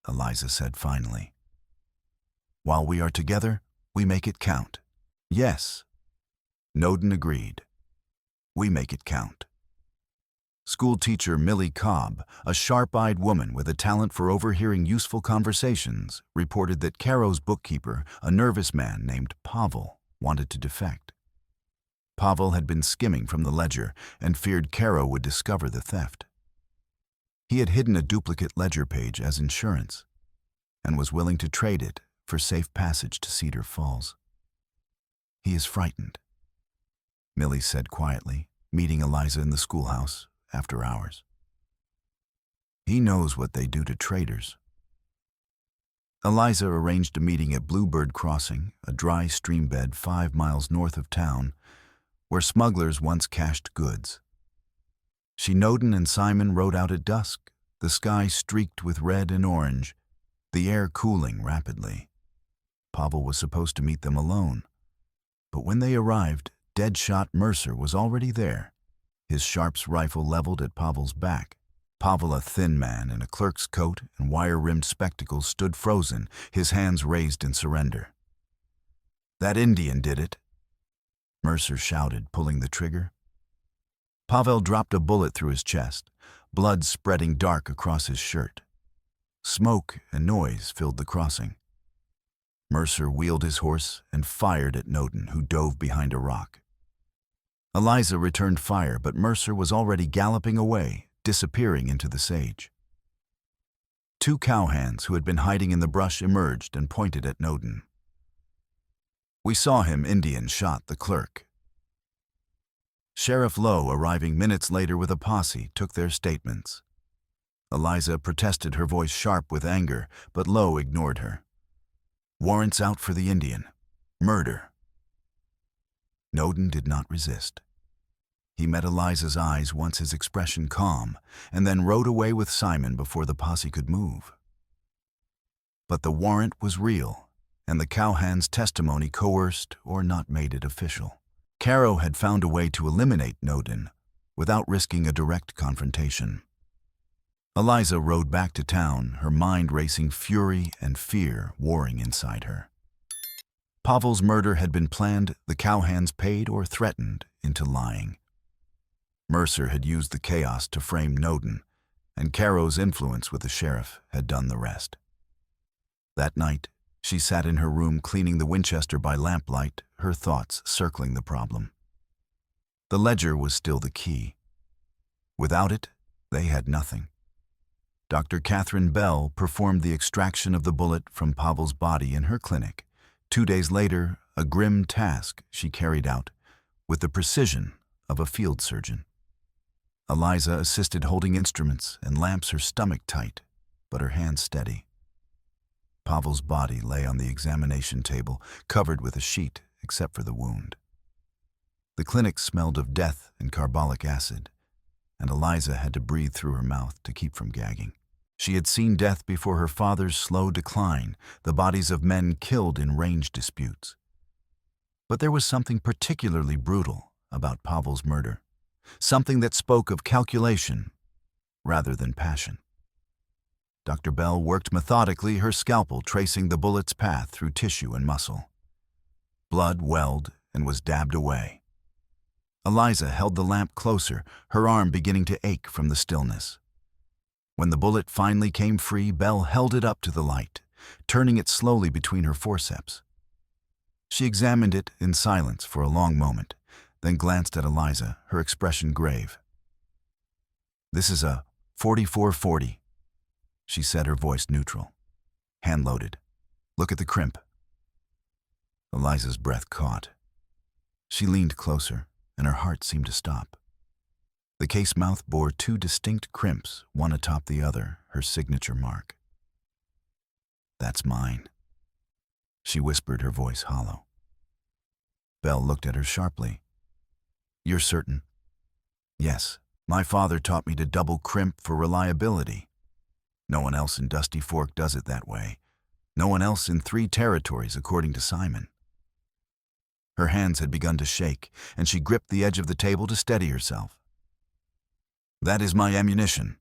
Eliza said finally. "While we are together, we make it count." "Yes," Noden agreed. "We make it count." School teacher Millie Cobb, a sharp-eyed woman with a talent for overhearing useful conversations, reported that Caro's bookkeeper, a nervous man named Pavel, wanted to defect. Pavel had been skimming from the ledger and feared Caro would discover the theft. He had hidden a duplicate ledger page as insurance and was willing to trade it for safe passage to Cedar Falls. "He is frightened," Millie said quietly, meeting Eliza in the schoolhouse after hours. "He knows what they do to traders." Eliza arranged a meeting at Bluebird Crossing, a dry stream bed 5 miles north of town, where smugglers once cached goods. Noden and Simon rode out at dusk, the sky streaked with red and orange, the air cooling rapidly. Pavel was supposed to meet them alone, but when they arrived, Deadshot Mercer was already there, his Sharps rifle leveled at Pavel's back. Pavel, a thin man in a clerk's coat and wire-rimmed spectacles, stood frozen, his hands raised in surrender. "That Indian did it," Mercer shouted, pulling the trigger. Pavel dropped a bullet through his chest, blood spreading dark across his shirt. Smoke and noise filled the crossing. Mercer wheeled his horse and fired at Noden, who dove behind a rock. Eliza returned fire, but Mercer was already galloping away, disappearing into the sage. Two cowhands who had been hiding in the brush emerged and pointed at Noden. "We saw him," Indian shot the clerk. Sheriff Lowe, arriving minutes later with a posse, took their statements. Eliza protested, her voice sharp with anger, but Lowe ignored her. "Warrants out for the Indian. Murder." Noden did not resist. He met Eliza's eyes, once his expression calm, and then rode away with Simon before the posse could move. But the warrant was real, and the cowhand's testimony coerced or not made it official. Caro had found a way to eliminate Noden without risking a direct confrontation. Eliza rode back to town, her mind racing, fury and fear warring inside her. Pavel's murder had been planned, the cowhands paid or threatened into lying. Mercer had used the chaos to frame Noden, and Caro's influence with the sheriff had done the rest. That night, she sat in her room cleaning the Winchester by lamplight, her thoughts circling the problem. The ledger was still the key. Without it, they had nothing. Dr. Catherine Bell performed the extraction of the bullet from Pavel's body in her clinic. 2 days later, a grim task she carried out with the precision of a field surgeon. Eliza assisted, holding instruments and lamps, her stomach tight, but her hands steady. Pavel's body lay on the examination table, covered with a sheet except for the wound. The clinic smelled of death and carbolic acid, and Eliza had to breathe through her mouth to keep from gagging. She had seen death before her father's slow decline, the bodies of men killed in range disputes. But there was something particularly brutal about Pavel's murder, something that spoke of calculation rather than passion. Dr. Bell worked methodically, her scalpel tracing the bullet's path through tissue and muscle. Blood welled and was dabbed away. Eliza held the lamp closer, her arm beginning to ache from the stillness. When the bullet finally came free, Bell held it up to the light, turning it slowly between her forceps. She examined it in silence for a long moment, then glanced at Eliza, her expression grave. "This is a 44-40, she said, her voice neutral. "Hand-loaded. Look at the crimp." Eliza's breath caught. She leaned closer, and her heart seemed to stop. The case mouth bore 2 distinct crimps, one atop the other, her signature mark. "That's mine," she whispered, her voice hollow. Bell looked at her sharply. "You're certain?" "Yes. My father taught me to double crimp for reliability. No one else in Dusty Fork does it that way. No one else in 3 territories, according to Simon." Her hands had begun to shake, and she gripped the edge of the table to steady herself. "That is my ammunition."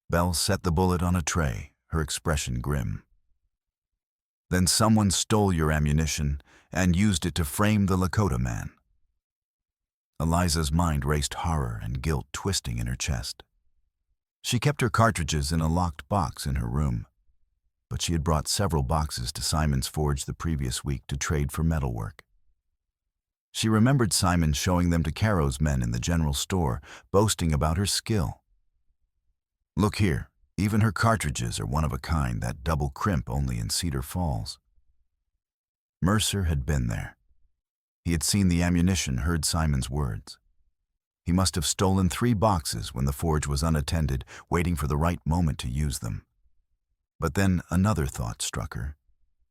Bell set the bullet on a tray, her expression grim. "Then someone stole your ammunition and used it to frame the Lakota man." Eliza's mind raced, horror and guilt twisting in her chest. She kept her cartridges in a locked box in her room, but she had brought several boxes to Simon's forge the previous week to trade for metalwork. She remembered Simon showing them to Caro's men in the general store, boasting about her skill. "Look here, even her cartridges are one of a kind, that double crimp only in Cedar Falls." Mercer had been there. He had seen the ammunition, heard Simon's words. He must have stolen 3 boxes when the forge was unattended, waiting for the right moment to use them. But then another thought struck her.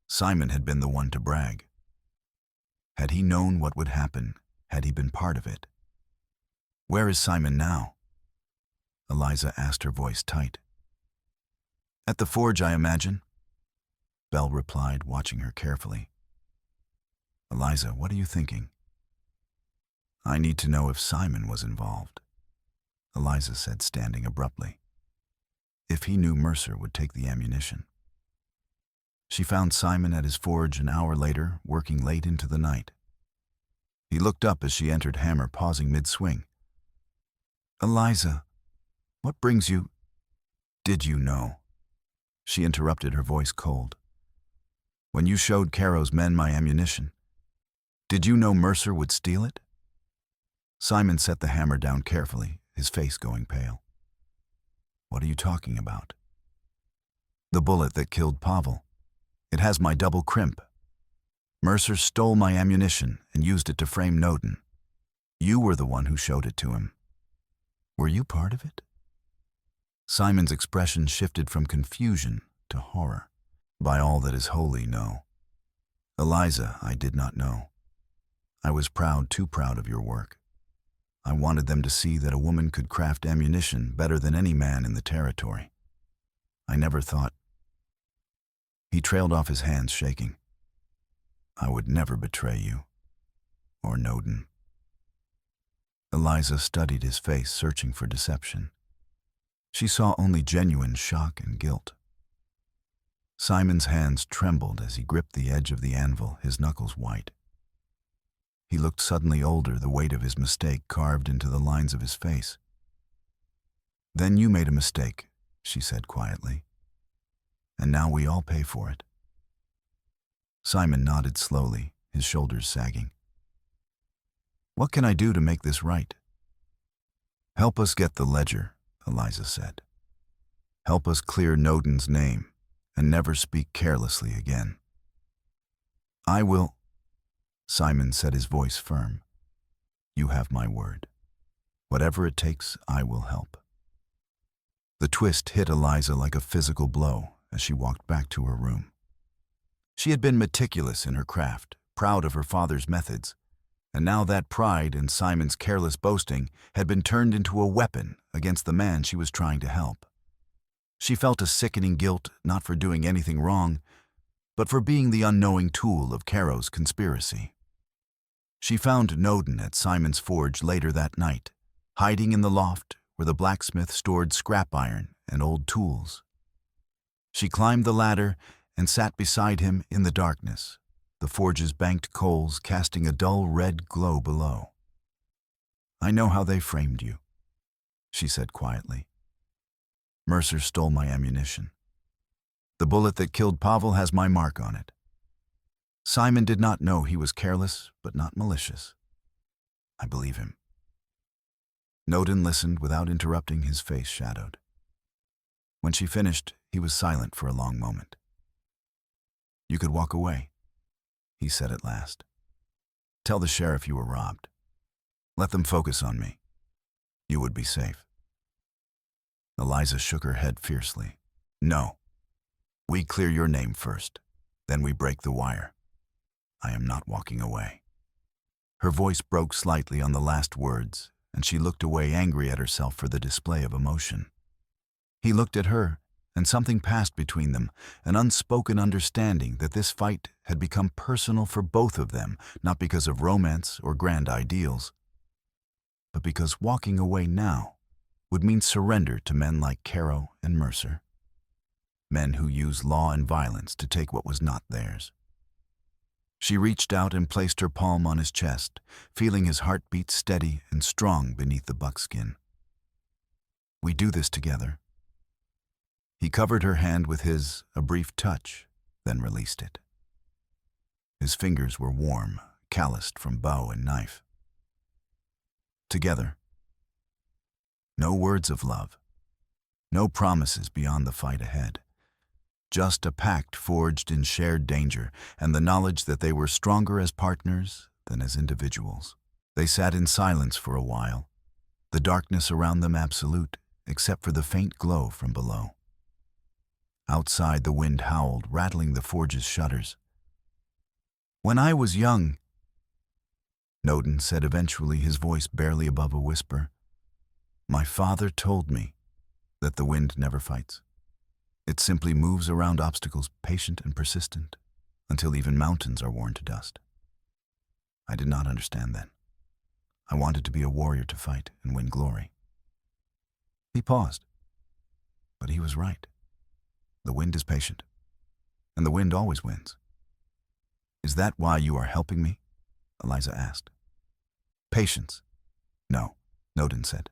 Simon had been the one to brag. Had he known what would happen, had he been part of it? "Where is Simon now?" Eliza asked, her voice tight. "At the forge, I imagine," Bell replied, watching her carefully. "Eliza, what are you thinking?" "I need to know if Simon was involved," Eliza said, standing abruptly. "If he knew Mercer would take the ammunition." She found Simon at his forge an hour later, working late into the night. He looked up as she entered, hammer pausing mid-swing. "Eliza, what brings you—" "Did you know?" She interrupted, her voice cold. "When you showed Caro's men my ammunition, did you know Mercer would steal it?" Simon set the hammer down carefully, his face going pale. What are you talking about? The bullet that killed Pavel. It has my double crimp. Mercer stole my ammunition and used it to frame Noden. You were the one who showed it to him. Were you part of it? Simon's expression shifted from confusion to horror. By all that is holy, no. Eliza, I did not know. I was proud, too proud of your work. I wanted them to see that a woman could craft ammunition better than any man in the territory. I never thought. He trailed off, his hands shaking. I would never betray you. Or Noden. Eliza studied his face, searching for deception. She saw only genuine shock and guilt. Simon's hands trembled as he gripped the edge of the anvil, his knuckles white. He looked suddenly older, the weight of his mistake carved into the lines of his face. Then you made a mistake, she said quietly. And now we all pay for it. Simon nodded slowly, his shoulders sagging. What can I do to make this right? Help us get the ledger, Eliza said. Help us clear Noden's name and never speak carelessly again. I will. Simon said, his voice firm. You have my word. Whatever it takes, I will help. The twist hit Eliza like a physical blow as she walked back to her room. She had been meticulous in her craft, proud of her father's methods, and now that pride in Simon's careless boasting had been turned into a weapon against the man she was trying to help. She felt a sickening guilt, not for doing anything wrong, but for being the unknowing tool of Caro's conspiracy. She found Noden at Simon's forge later that night, hiding in the loft where the blacksmith stored scrap iron and old tools. She climbed the ladder and sat beside him in the darkness, the forge's banked coals casting a dull red glow below. I know how they framed you, she said quietly. Mercer stole my ammunition. The bullet that killed Pavel has my mark on it. Simon did not know he was careless, but not malicious. I believe him. Noden listened without interrupting, his face shadowed. When she finished, he was silent for a long moment. You could walk away, he said at last. Tell the sheriff you were robbed. Let them focus on me. You would be safe. Eliza shook her head fiercely. No. We clear your name first, then we break the wire. I am not walking away. Her voice broke slightly on the last words, and she looked away, angry at herself for the display of emotion. He looked at her, and something passed between them, an unspoken understanding that this fight had become personal for both of them, not because of romance or grand ideals, but because walking away now would mean surrender to men like Caro and Mercer. Men who use law and violence to take what was not theirs. She reached out and placed her palm on his chest, feeling his heartbeat steady and strong beneath the buckskin. We do this together. He covered her hand with his, a brief touch, then released it. His fingers were warm, calloused from bow and knife. Together. No words of love. No promises beyond the fight ahead. Just a pact forged in shared danger and the knowledge that they were stronger as partners than as individuals. They sat in silence for a while, the darkness around them absolute, except for the faint glow from below. Outside, the wind howled, rattling the forge's shutters. When I was young, Noden said eventually, his voice barely above a whisper, my father told me that the wind never fights. It simply moves around obstacles, patient and persistent, until even mountains are worn to dust. I did not understand then. I wanted to be a warrior to fight and win glory. He paused, but he was right. The wind is patient, and the wind always wins. Is that why you are helping me? Eliza asked. Patience. No, Noden said.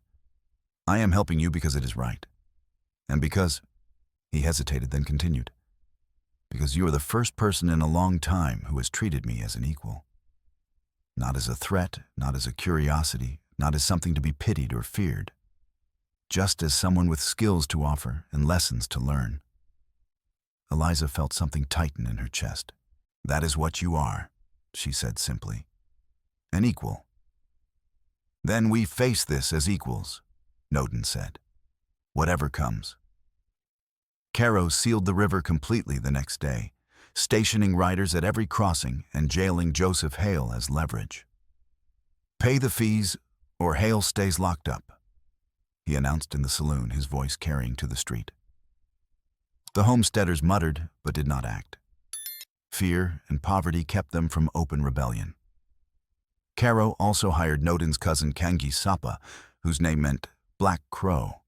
I am helping you because it is right, and because... He hesitated, then continued. Because you are the first person in a long time who has treated me as an equal. Not as a threat, not as a curiosity, not as something to be pitied or feared, just as someone with skills to offer and lessons to learn. Eliza felt something tighten in her chest. "That is what you are," she said simply. "An equal." "Then we face this as equals," Noden said. "Whatever comes." Caro sealed the river completely the next day, stationing riders at every crossing and jailing Joseph Hale as leverage. "Pay the fees, or Hale stays locked up," he announced in the saloon, his voice carrying to the street. The homesteaders muttered but did not act. Fear and poverty kept them from open rebellion. Caro also hired Noden's cousin Kangi Sapa, whose name meant Black Crow.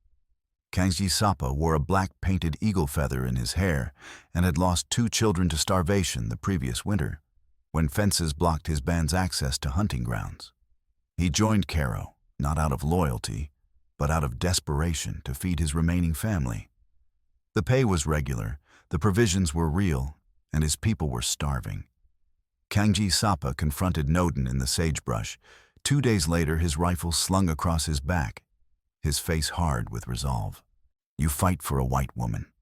Kangi Sapa wore a black painted eagle feather in his hair and had lost 2 children to starvation the previous winter, when fences blocked his band's access to hunting grounds. He joined Caro, not out of loyalty, but out of desperation to feed his remaining family. The pay was regular, the provisions were real, and his people were starving. Kangi Sapa confronted Noden in the sagebrush. 2 days later, his rifle slung across his back, his face hard with resolve. "You fight for a white woman."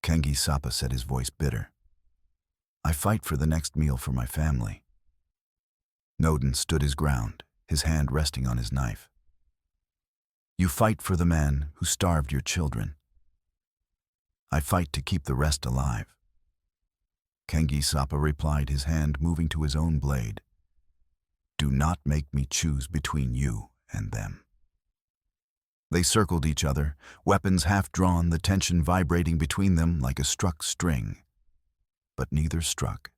Kangi Sapa said, his voice bitter. "I fight for the next meal for my family." Noden stood his ground, his hand resting on his knife. "You fight for the man who starved your children." "I fight to keep the rest alive." Kangi Sapa replied, his hand moving to his own blade. "Do not make me choose between you and them." They circled each other, weapons half drawn, the tension vibrating between them like a struck string. But neither struck.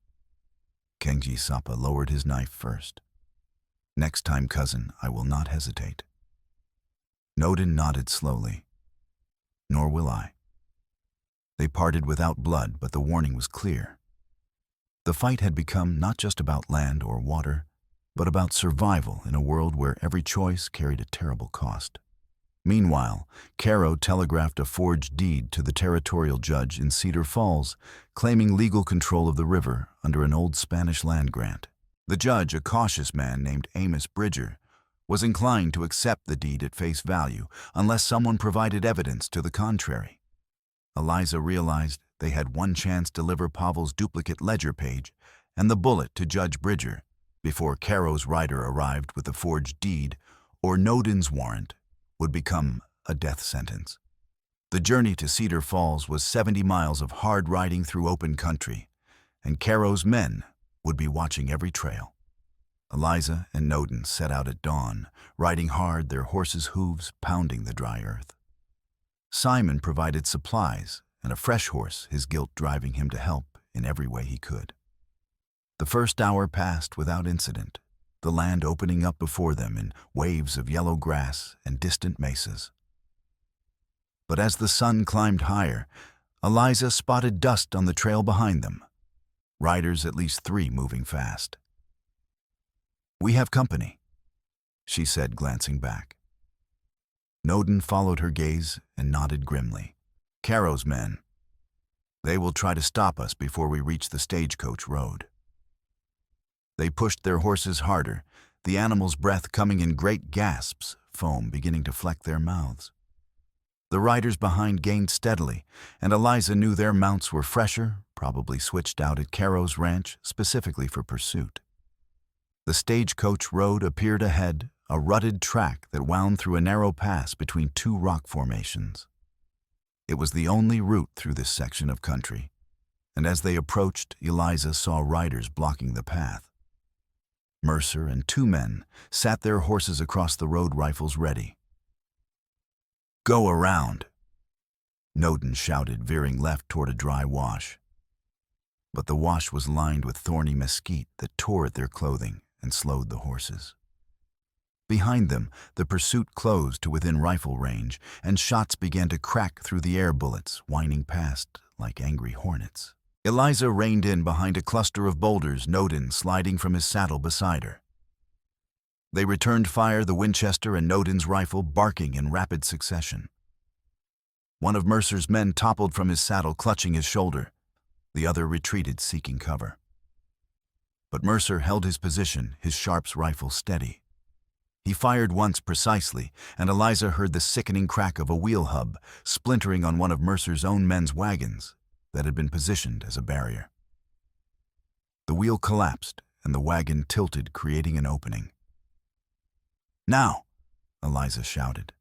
Kangi Sapa lowered his knife first. "Next time, cousin, I will not hesitate." Noden nodded slowly. "Nor will I." They parted without blood, but the warning was clear. The fight had become not just about land or water, but about survival in a world where every choice carried a terrible cost. Meanwhile, Caro telegraphed a forged deed to the territorial judge in Cedar Falls, claiming legal control of the river under an old Spanish land grant. The judge, a cautious man named Amos Bridger, was inclined to accept the deed at face value unless someone provided evidence to the contrary. Eliza realized they had one chance to deliver Pavel's duplicate ledger page and the bullet to Judge Bridger before Caro's rider arrived with the forged deed, or Noden's warrant would become a death sentence. The journey to Cedar Falls was 70 miles of hard riding through open country, and Caro's men would be watching every trail. Eliza and Noden set out at dawn, riding hard, their horses' hooves pounding the dry earth. Simon provided supplies and a fresh horse, his guilt driving him to help in every way he could. The first hour passed without incident, the land opening up before them in waves of yellow grass and distant mesas. But as the sun climbed higher, Eliza spotted dust on the trail behind them, riders at least 3 moving fast. "We have company," she said, glancing back. Noden followed her gaze and nodded grimly. "Caro's men. They will try to stop us before we reach the stagecoach road." They pushed their horses harder, the animals' breath coming in great gasps, foam beginning to fleck their mouths. The riders behind gained steadily, and Eliza knew their mounts were fresher, probably switched out at Caro's ranch specifically for pursuit. The stagecoach road appeared ahead, a rutted track that wound through a narrow pass between 2 rock formations. It was the only route through this section of country, and as they approached, Eliza saw riders blocking the path. Mercer and 2 men sat their horses across the road, rifles ready. "Go around," Noden shouted, veering left toward a dry wash. But the wash was lined with thorny mesquite that tore at their clothing and slowed the horses. Behind them, the pursuit closed to within rifle range, and shots began to crack through the air, bullets whining past like angry hornets. Eliza reined in behind a cluster of boulders, Noden sliding from his saddle beside her. They returned fire, the Winchester and Noden's rifle barking in rapid succession. One of Mercer's men toppled from his saddle, clutching his shoulder. The other retreated, seeking cover. But Mercer held his position, his Sharps rifle steady. He fired once precisely, and Eliza heard the sickening crack of a wheel hub splintering on one of Mercer's own men's wagons that had been positioned as a barrier. The wheel collapsed, and the wagon tilted, creating an opening. "Now!" Eliza shouted.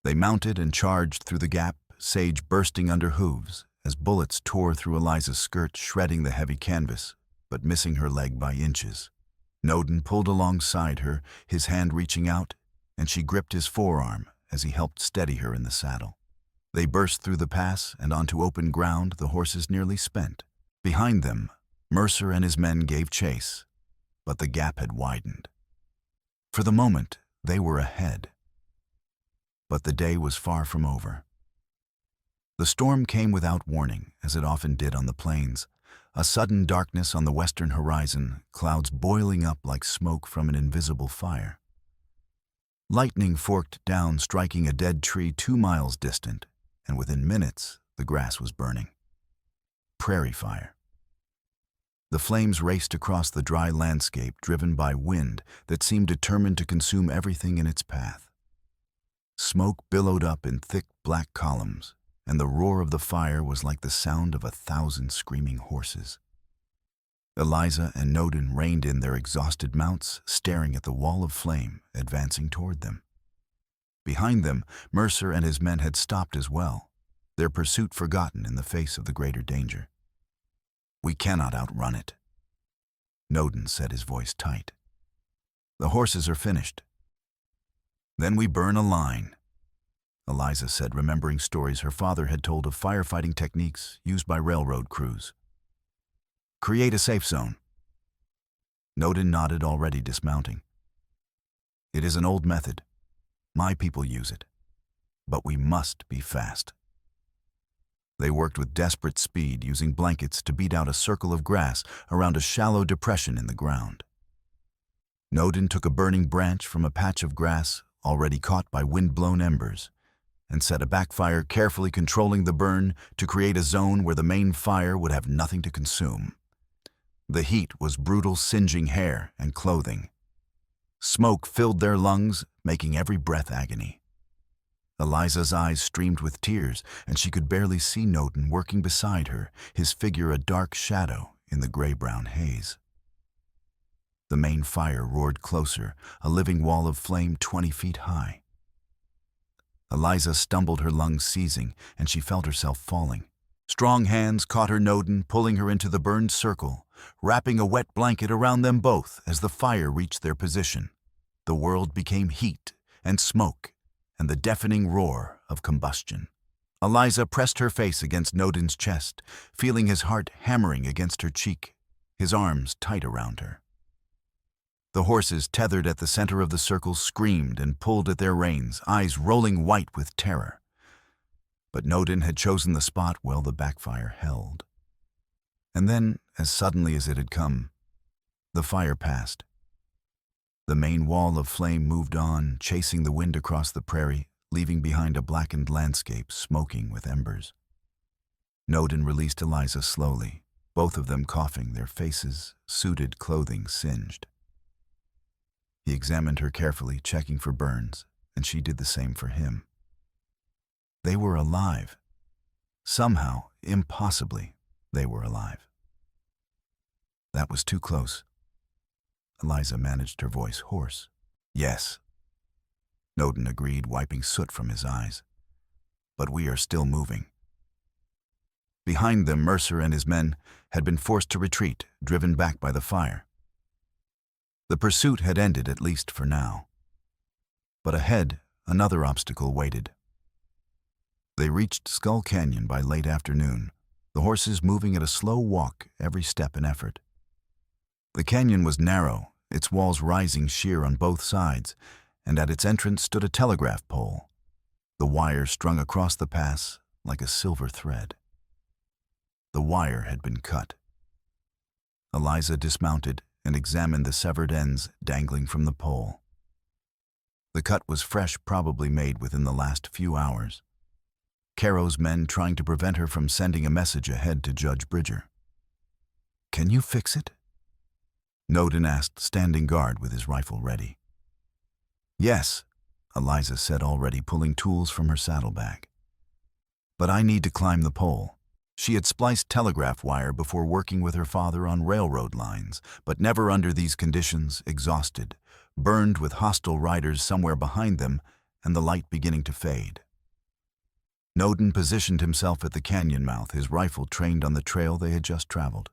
They mounted and charged through the gap, Sage bursting under hooves, as bullets tore through Eliza's skirt, shredding the heavy canvas, but missing her leg by inches. Noden pulled alongside her, his hand reaching out, and she gripped his forearm as he helped steady her in the saddle. They burst through the pass and onto open ground, the horses nearly spent. Behind them, Mercer and his men gave chase, but the gap had widened. For the moment, they were ahead. But the day was far from over. The storm came without warning, as it often did on the plains. A sudden darkness on the western horizon, clouds boiling up like smoke from an invisible fire. Lightning forked down, striking a dead tree 2 miles distant, and within minutes, the grass was burning. Prairie fire. The flames raced across the dry landscape, driven by wind that seemed determined to consume everything in its path. Smoke billowed up in thick black columns, and the roar of the fire was like the sound of 1,000 screaming horses. Eliza and Noden reined in their exhausted mounts, staring at the wall of flame advancing toward them. Behind them, Mercer and his men had stopped as well, their pursuit forgotten in the face of the greater danger. "We cannot outrun it," Noden said, his voice tight. "The horses are finished." "Then we burn a line," Eliza said, remembering stories her father had told of firefighting techniques used by railroad crews. "Create a safe zone." Noden nodded, already dismounting. "It is an old method. My people use it. But we must be fast." They worked with desperate speed, using blankets to beat out a circle of grass around a shallow depression in the ground. Noden took a burning branch from a patch of grass already caught by wind-blown embers, and set a backfire, carefully controlling the burn to create a zone where the main fire would have nothing to consume. The heat was brutal, singeing hair and clothing. Smoke filled their lungs, making every breath agony. Eliza's eyes streamed with tears, and she could barely see Noden working beside her, his figure a dark shadow in the gray-brown haze. The main fire roared closer, a living wall of flame 20 feet high. Eliza stumbled, her lungs seizing, and she felt herself falling. Strong hands caught her Noden, pulling her into the burned circle, wrapping a wet blanket around them both as the fire reached their position. The world became heat and smoke and the deafening roar of combustion. Eliza pressed her face against Noden's chest, feeling his heart hammering against her cheek, his arms tight around her. The horses, tethered at the center of the circle, screamed and pulled at their reins, eyes rolling white with terror. But Noden had chosen the spot well the backfire held. And then, as suddenly as it had come, the fire passed. The main wall of flame moved on, chasing the wind across the prairie, leaving behind a blackened landscape smoking with embers. Noden released Eliza slowly, both of them coughing, their faces, suited clothing singed. He examined her carefully, checking for burns, and she did the same for him. They were alive. Somehow, impossibly, they were alive. That was too close. Eliza managed, her voice hoarse. "Yes," Noden agreed, wiping soot from his eyes. "But we are still moving." Behind them, Mercer and his men had been forced to retreat, driven back by the fire. The pursuit had ended, at least for now. But ahead, another obstacle waited. They reached Skull Canyon by late afternoon, the horses moving at a slow walk, every step an effort. The canyon was narrow, its walls rising sheer on both sides, and at its entrance stood a telegraph pole, the wire strung across the pass like a silver thread. The wire had been cut. Eliza dismounted and examined the severed ends dangling from the pole. The cut was fresh, probably made within the last few hours. Caro's men trying to prevent her from sending a message ahead to Judge Bridger. "Can you fix it?" Noden asked, standing guard with his rifle ready. Yes, Eliza said, already pulling tools from her saddlebag. But I need to climb the pole. She had spliced telegraph wire before working with her father on railroad lines, but never under these conditions, exhausted, burned with hostile riders somewhere behind them and the light beginning to fade. Noden positioned himself at the canyon mouth, his rifle trained on the trail they had just traveled.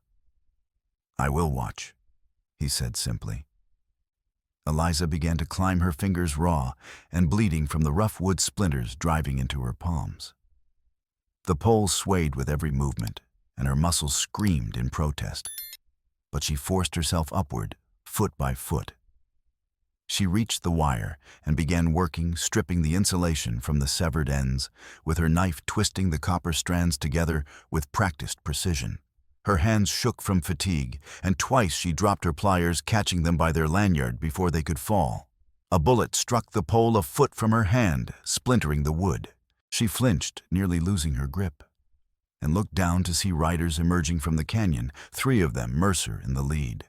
I will watch, he said simply. Eliza began to climb, her fingers raw and bleeding from the rough wood splinters driving into her palms. The pole swayed with every movement, and her muscles screamed in protest. But she forced herself upward, foot by foot. She reached the wire and began working, stripping the insulation from the severed ends, with her knife twisting the copper strands together with practiced precision. Her hands shook from fatigue, and twice she dropped her pliers, catching them by their lanyard before they could fall. A bullet struck the pole a foot from her hand, splintering the wood. She flinched, nearly losing her grip, and looked down to see riders emerging from the canyon, 3 of them, Mercer in the lead.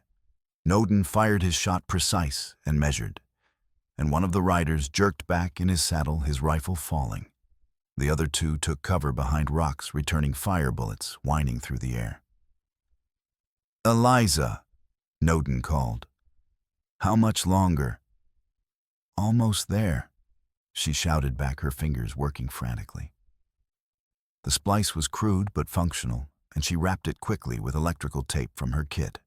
Noden fired his shot precise and measured, and one of the riders jerked back in his saddle, his rifle falling. The other 2 took cover behind rocks, returning fire bullets, whining through the air. Eliza, Noden called. How much longer? Almost there, she shouted back, her fingers working frantically. The splice was crude but functional, and she wrapped it quickly with electrical tape from her kit.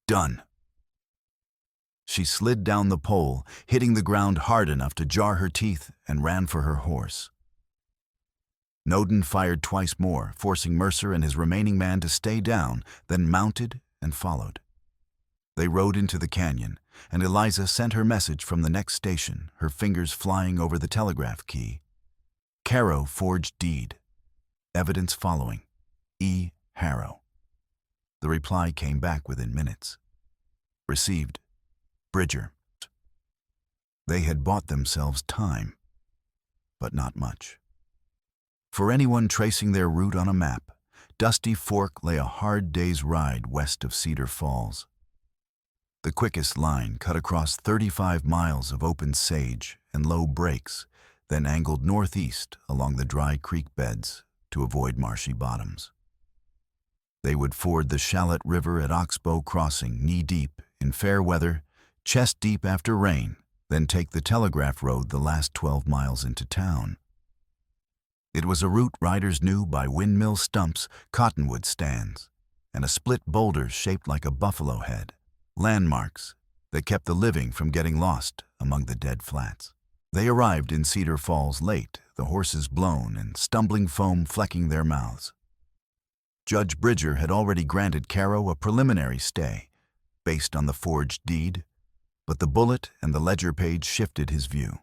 Done. She slid down the pole, hitting the ground hard enough to jar her teeth, and ran for her horse. Noden fired twice more, forcing Mercer and his remaining man to stay down, then mounted and followed. They rode into the canyon, and Eliza sent her message from the next station, her fingers flying over the telegraph key. Caro forged deed. Evidence following. E. Harrow. The reply came back within minutes. Received. Bridger. They had bought themselves time, but not much. For anyone tracing their route on a map, Dusty Fork lay a hard day's ride west of Cedar Falls. The quickest line cut across 35 miles of open sage and low breaks, then angled northeast along the dry creek beds to avoid marshy bottoms. They would ford the Shallot River at Oxbow Crossing knee-deep in fair weather, chest-deep after rain, then take the Telegraph Road the last 12 miles into town. It was a route riders knew by windmill stumps, cottonwood stands, and a split boulder shaped like a buffalo head. Landmarks that kept the living from getting lost among the dead flats. They arrived in Cedar Falls late, the horses blown and stumbling foam flecking their mouths. Judge Bridger had already granted Caro a preliminary stay, based on the forged deed, but the bullet and the ledger page shifted his view.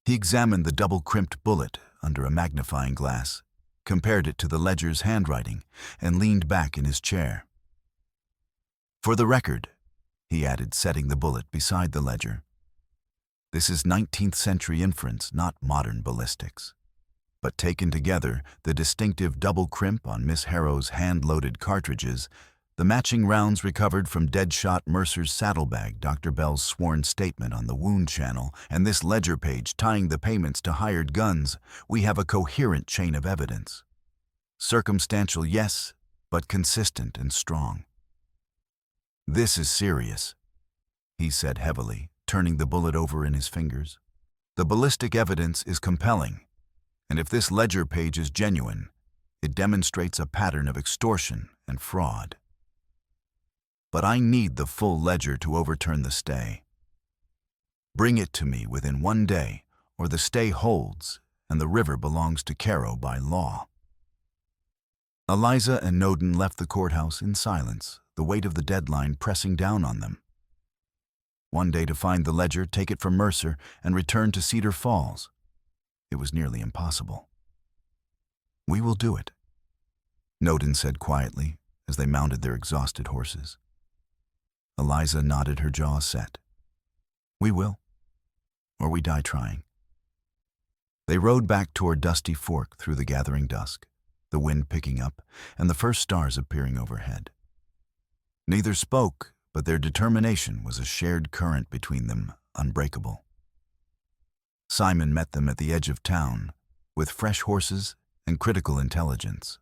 He examined the double-crimped bullet under a magnifying glass, compared it to the ledger's handwriting, and leaned back in his chair. For the record, he added, setting the bullet beside the ledger, this is 19th century inference, not modern ballistics. But taken together, the distinctive double crimp on Miss Harrow's hand-loaded cartridges, the matching rounds recovered from Deadshot Mercer's saddlebag, Dr. Bell's sworn statement on the wound channel, and this ledger page tying the payments to hired guns, we have a coherent chain of evidence. Circumstantial, yes, but consistent and strong. This is serious, he said heavily, turning the bullet over in his fingers. The ballistic evidence is compelling, and if this ledger page is genuine, it demonstrates a pattern of extortion and fraud. But I need the full ledger to overturn the stay. Bring it to me within 1 day, or the stay holds, and the river belongs to Caro by law. Eliza and Noden left the courthouse in silence, the weight of the deadline pressing down on them. 1 day to find the ledger, take it from Mercer, and return to Cedar Falls. It was nearly impossible. We will do it, Noden said quietly as they mounted their exhausted horses. Eliza nodded, her jaw set. We will, or we die trying. They rode back toward Dusty Fork through the gathering dusk, the wind picking up and the first stars appearing overhead. Neither spoke, but their determination was a shared current between them, unbreakable. Simon met them at the edge of town, with fresh horses and critical intelligence.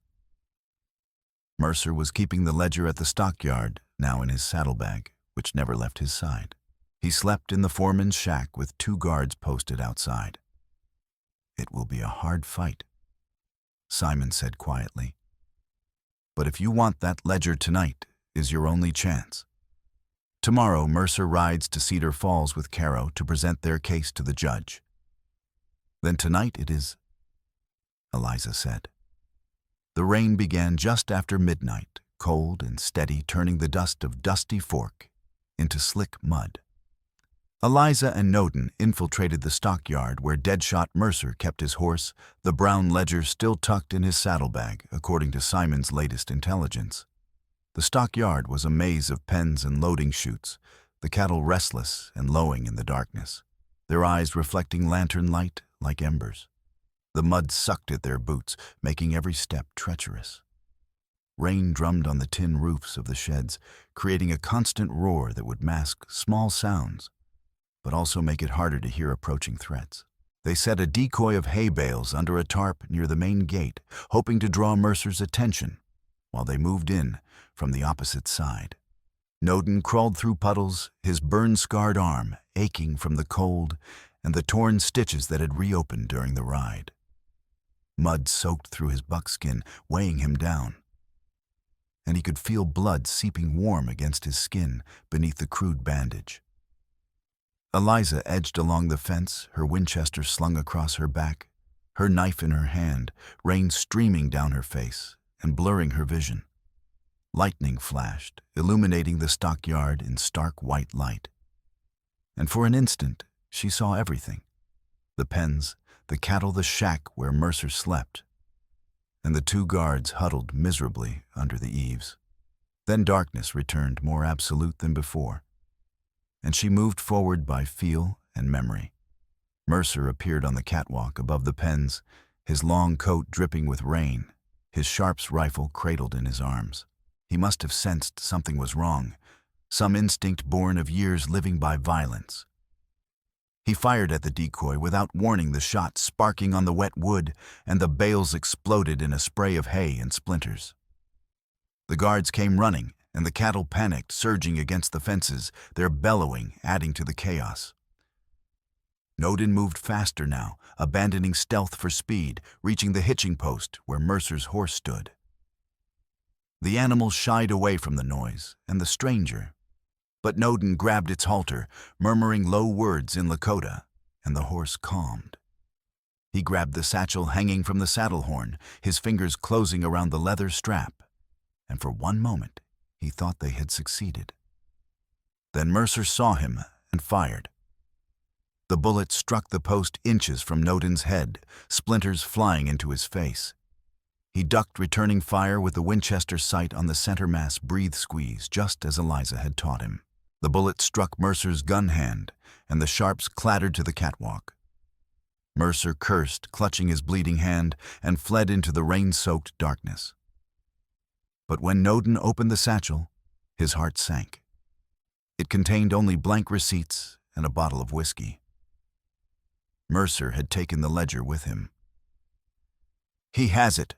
Mercer was keeping the ledger at the stockyard, now in his saddlebag, which never left his side. He slept in the foreman's shack with 2 guards posted outside. "It will be a hard fight," Simon said quietly. "But if you want that ledger tonight, is your only chance. Tomorrow, Mercer rides to Cedar Falls with Caro to present their case to the judge. Then tonight it is," Eliza said. The rain began just after midnight, cold and steady, turning the dust of Dusty Fork into slick mud. Eliza and Noden infiltrated the stockyard where Deadshot Mercer kept his horse, the brown ledger still tucked in his saddlebag, according to Simon's latest intelligence. The stockyard was a maze of pens and loading chutes, the cattle restless and lowing in the darkness, their eyes reflecting lantern light like embers. The mud sucked at their boots, making every step treacherous. Rain drummed on the tin roofs of the sheds, creating a constant roar that would mask small sounds, but also make it harder to hear approaching threats. They set a decoy of hay bales under a tarp near the main gate, hoping to draw Mercer's attention, while they moved in from the opposite side. Noden crawled through puddles, his burn-scarred arm aching from the cold and the torn stitches that had reopened during the ride. Mud soaked through his buckskin, weighing him down, and he could feel blood seeping warm against his skin beneath the crude bandage. Eliza edged along the fence, her Winchester slung across her back, her knife in her hand, rain streaming down her face and blurring her vision. Lightning flashed, illuminating the stockyard in stark white light. And for an instant, she saw everything: the pens, the cattle, the shack where Mercer slept, and the 2 guards huddled miserably under the eaves. Then darkness returned, more absolute than before, and she moved forward by feel and memory. Mercer appeared on the catwalk above the pens, his long coat dripping with rain, his Sharps rifle cradled in his arms. He must have sensed something was wrong, some instinct born of years living by violence. He fired at the decoy without warning, the shot sparking on the wet wood, and the bales exploded in a spray of hay and splinters. The guards came running, and the cattle panicked, surging against the fences, their bellowing adding to the chaos. Noden moved faster now, abandoning stealth for speed, reaching the hitching post where Mercer's horse stood. The animal shied away from the noise and the stranger, but Noden grabbed its halter, murmuring low words in Lakota, and the horse calmed. He grabbed the satchel hanging from the saddle horn, his fingers closing around the leather strap, and for one moment he thought they had succeeded. Then Mercer saw him and fired. The bullet struck the post inches from Noden's head, splinters flying into his face. He ducked, returning fire with the Winchester sight on the center mass breathe squeeze, just as Eliza had taught him. The bullet struck Mercer's gun hand, and the Sharps clattered to the catwalk. Mercer cursed, clutching his bleeding hand, and fled into the rain-soaked darkness. But when Noden opened the satchel, his heart sank. It contained only blank receipts and a bottle of whiskey. Mercer had taken the ledger with him. "He has it,"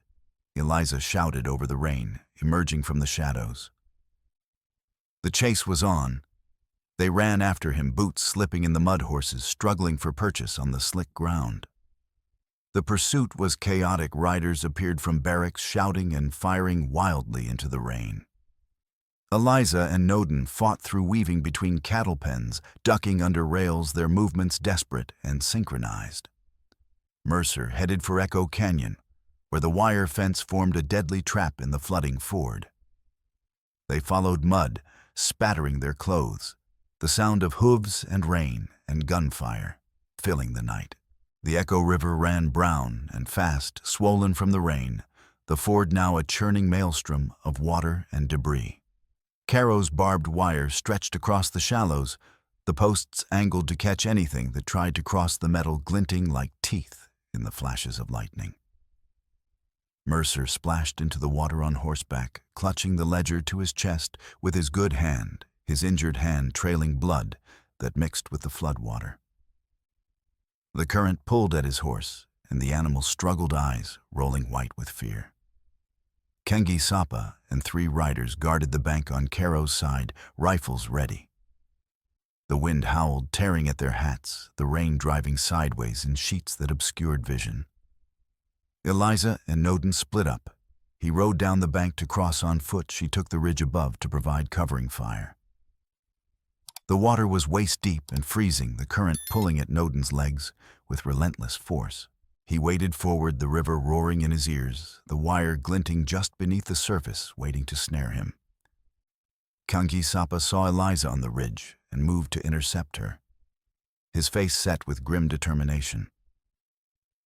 Eliza shouted over the rain, emerging from the shadows. The chase was on. They ran after him, boots slipping in the mud, horses struggling for purchase on the slick ground. The pursuit was chaotic. Riders appeared from barracks, shouting and firing wildly into the rain. Eliza and Noden fought through, weaving between cattle pens, ducking under rails, their movements desperate and synchronized. Mercer headed for Echo Canyon, where the wire fence formed a deadly trap in the flooding ford. They followed mud, spattering their clothes, the sound of hooves and rain and gunfire filling the night. The Echo River ran brown and fast, swollen from the rain, the ford now a churning maelstrom of water and debris. Caro's barbed wire stretched across the shallows, the posts angled to catch anything that tried to cross the metal, glinting like teeth in the flashes of lightning. Mercer splashed into the water on horseback, clutching the ledger to his chest with his good hand, his injured hand trailing blood that mixed with the flood water. The current pulled at his horse, and the animal's struggled eyes rolling white with fear. Kengi Sapa and 3 riders guarded the bank on Caro's side, rifles ready. The wind howled, tearing at their hats, the rain driving sideways in sheets that obscured vision. Eliza and Nodin split up. He rode down the bank to cross on foot. She took the ridge above to provide covering fire. The water was waist-deep and freezing, the current pulling at Nodin's legs with relentless force. He waded forward, the river roaring in his ears, the wire glinting just beneath the surface, waiting to snare him. Kengi Sapa saw Eliza on the ridge and moved to intercept her, his face set with grim determination.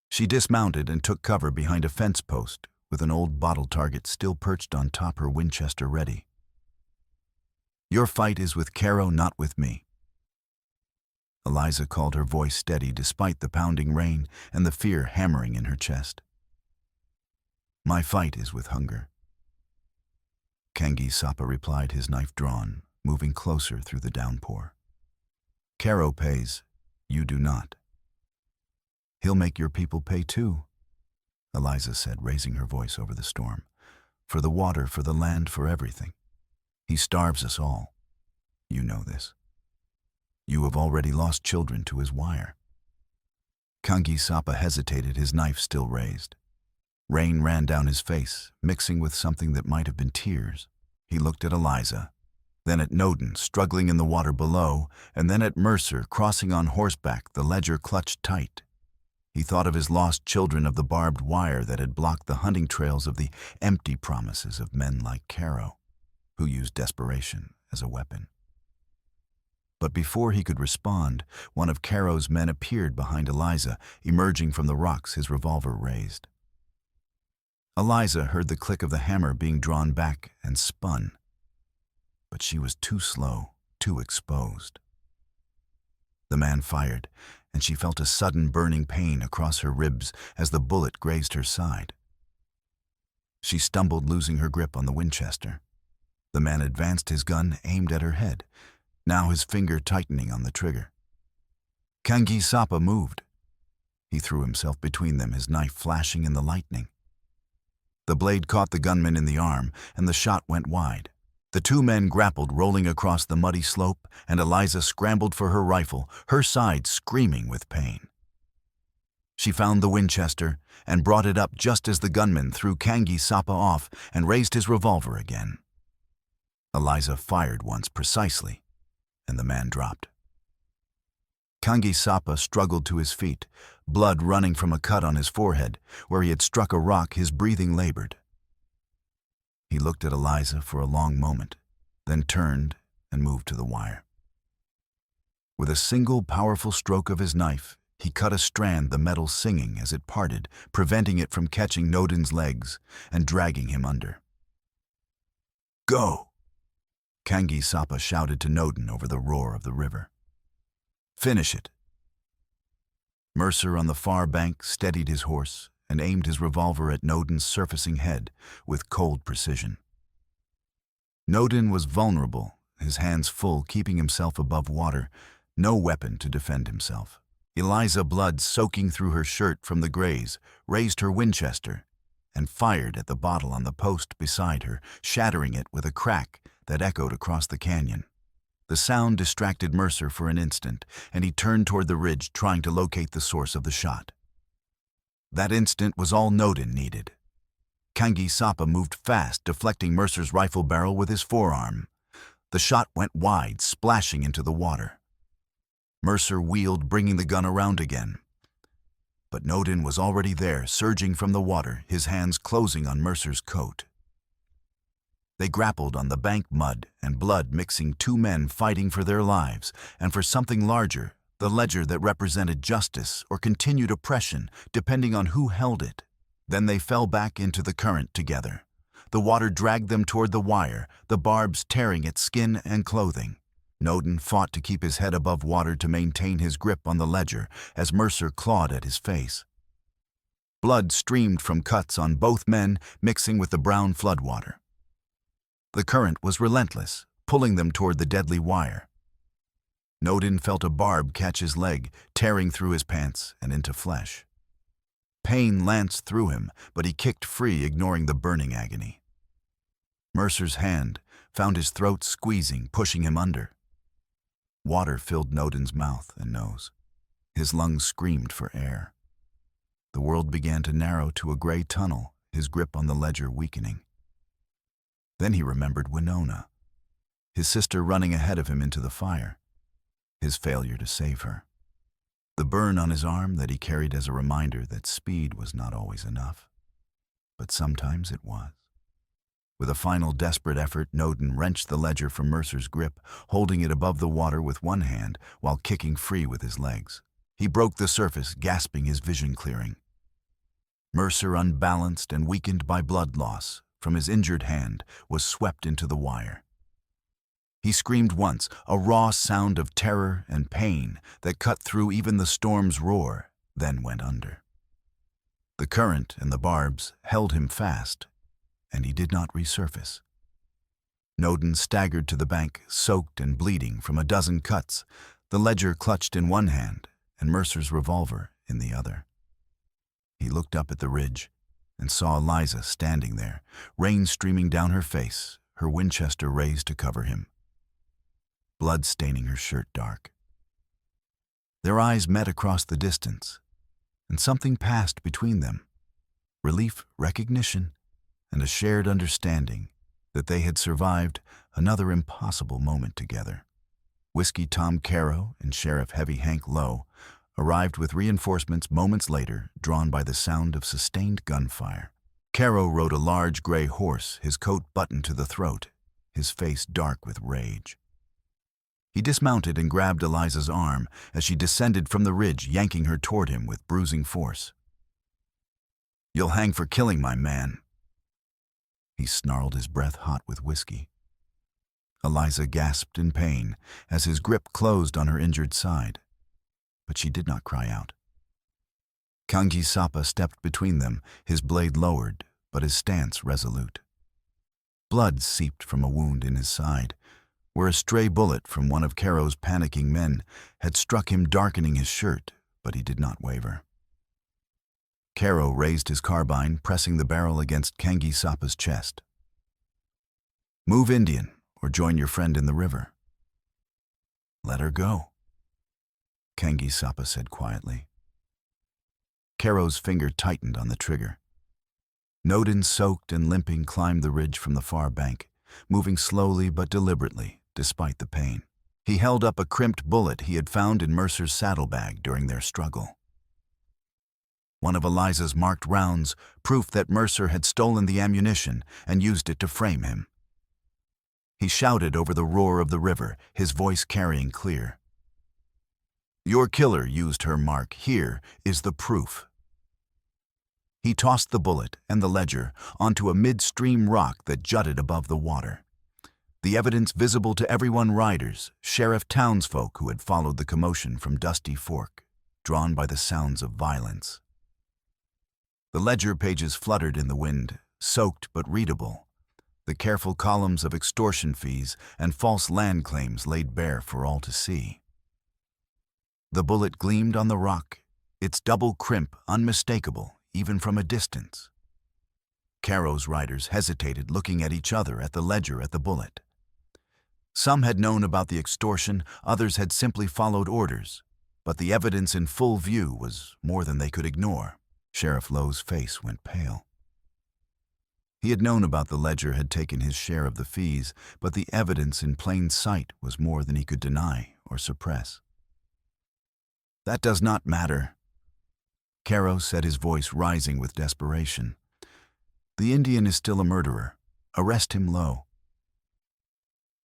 She dismounted and took cover behind a fence post, with an old bottle target still perched on top, her Winchester ready. "Your fight is with Caro, not with me." Eliza called, her voice steady despite the pounding rain and the fear hammering in her chest. "My fight is with hunger." Kengi Sapa replied, his knife drawn, moving closer through the downpour. "Caro pays, you do not." "He'll make your people pay too," Eliza said, raising her voice over the storm. "For the water, for the land, for everything. He starves us all. You know this. You have already lost children to his wire." Kengi Sapa hesitated, his knife still raised. Rain ran down his face, mixing with something that might have been tears. He looked at Eliza, then at Nodin, struggling in the water below, and then at Mercer, crossing on horseback, the ledger clutched tight. He thought of his lost children, of the barbed wire that had blocked the hunting trails, of the empty promises of men like Caro, who used desperation as a weapon. But before he could respond, one of Caro's men appeared behind Eliza, emerging from the rocks, his revolver raised. Eliza heard the click of the hammer being drawn back and spun. But she was too slow, too exposed. The man fired, and she felt a sudden burning pain across her ribs as the bullet grazed her side. She stumbled, losing her grip on the Winchester. The man advanced, his gun aimed at her head, now his finger tightening on the trigger. Kengi Sapa moved. He threw himself between them, his knife flashing in the lightning. The blade caught the gunman in the arm, and the shot went wide. The 2 men grappled, rolling across the muddy slope, and Eliza scrambled for her rifle, her side screaming with pain. She found the Winchester and brought it up just as the gunman threw Kengi Sapa off and raised his revolver again. Eliza fired once precisely, and the man dropped. Kengi Sapa struggled to his feet, blood running from a cut on his forehead. Where he had struck a rock, his breathing labored. He looked at Eliza for a long moment, then turned and moved to the wire. With a single powerful stroke of his knife, he cut a strand, the metal singing as it parted, preventing it from catching Nodin's legs and dragging him under. "Go!" Kengi Sapa shouted to Nodin over the roar of the river. "Finish it." Mercer on the far bank steadied his horse and aimed his revolver at Nodin's surfacing head with cold precision. Nodin was vulnerable, his hands full, keeping himself above water, no weapon to defend himself. Eliza, blood soaking through her shirt from the graze, raised her Winchester and fired at the bottle on the post beside her, shattering it with a crack that echoed across the canyon. The sound distracted Mercer for an instant, and he turned toward the ridge, trying to locate the source of the shot. That instant was all Nodin needed. Kengi Sapa moved fast, deflecting Mercer's rifle barrel with his forearm. The shot went wide, splashing into the water. Mercer wheeled, bringing the gun around again. But Nodin was already there, surging from the water, his hands closing on Mercer's coat. They grappled on the bank, mud and blood mixing, 2 men fighting for their lives and for something larger, the ledger that represented justice or continued oppression, depending on who held it. Then they fell back into the current together. The water dragged them toward the wire, the barbs tearing at skin and clothing. Nodin fought to keep his head above water, to maintain his grip on the ledger as Mercer clawed at his face. Blood streamed from cuts on both men, mixing with the brown floodwater. The current was relentless, pulling them toward the deadly wire. Nodin felt a barb catch his leg, tearing through his pants and into flesh. Pain lanced through him, but he kicked free, ignoring the burning agony. Mercer's hand found his throat squeezing, pushing him under. Water filled Nodin's mouth and nose. His lungs screamed for air. The world began to narrow to a gray tunnel, his grip on the ledger weakening. Then he remembered Winona, his sister running ahead of him into the fire, his failure to save her. The burn on his arm that he carried as a reminder that speed was not always enough. But sometimes it was. With a final desperate effort, Nodin wrenched the ledger from Mercer's grip, holding it above the water with one hand while kicking free with his legs. He broke the surface, gasping, his vision clearing. Mercer, unbalanced and weakened by blood loss from his injured hand, was swept into the wire. He screamed once, a raw sound of terror and pain that cut through even the storm's roar, then went under. The current and the barbs held him fast, and he did not resurface. Nodin staggered to the bank, soaked and bleeding from a dozen cuts, the ledger clutched in one hand and Mercer's revolver in the other. He looked up at the ridge and saw Eliza standing there, rain streaming down her face, her Winchester raised to cover him, blood staining her shirt dark. Their eyes met across the distance, and something passed between them. Relief, recognition, and a shared understanding that they had survived another impossible moment together. Whiskey Tom Caro and Sheriff Heavy Hank Lowe arrived with reinforcements moments later, drawn by the sound of sustained gunfire. Caro rode a large gray horse, his coat buttoned to the throat, his face dark with rage. He dismounted and grabbed Eliza's arm as she descended from the ridge, yanking her toward him with bruising force. "You'll hang for killing my man." He snarled, his breath hot with whiskey. Eliza gasped in pain as his grip closed on her injured side, but she did not cry out. Kangi Sapa stepped between them, his blade lowered, but his stance resolute. Blood seeped from a wound in his side, where a stray bullet from one of Caro's panicking men had struck him, darkening his shirt, but he did not waver. Caro raised his carbine, pressing the barrel against Kangi Sapa's chest. "Move, Indian, or join your friend in the river." "Let her go," Kangi Sapa said quietly. Caro's finger tightened on the trigger. Nodin, soaked and limping, climbed the ridge from the far bank, moving slowly but deliberately, despite the pain. He held up a crimped bullet he had found in Mercer's saddlebag during their struggle. One of Eliza's marked rounds, proof that Mercer had stolen the ammunition and used it to frame him. He shouted over the roar of the river, his voice carrying clear. "Your killer used her mark. Here is the proof." He tossed the bullet and the ledger onto a midstream rock that jutted above the water. The evidence visible to everyone: riders, sheriff, townsfolk who had followed the commotion from Dusty Fork, drawn by the sounds of violence. The ledger pages fluttered in the wind, soaked but readable, the careful columns of extortion fees and false land claims laid bare for all to see. The bullet gleamed on the rock, its double crimp unmistakable even from a distance. Caro's riders hesitated, looking at each other, at the ledger, at the bullet. Some had known about the extortion, others had simply followed orders, but the evidence in full view was more than they could ignore. Sheriff Lowe's face went pale. He had known about the ledger, had taken his share of the fees, but the evidence in plain sight was more than he could deny or suppress. "That does not matter," Caro said, his voice rising with desperation. "The Indian is still a murderer. Arrest him, Lowe."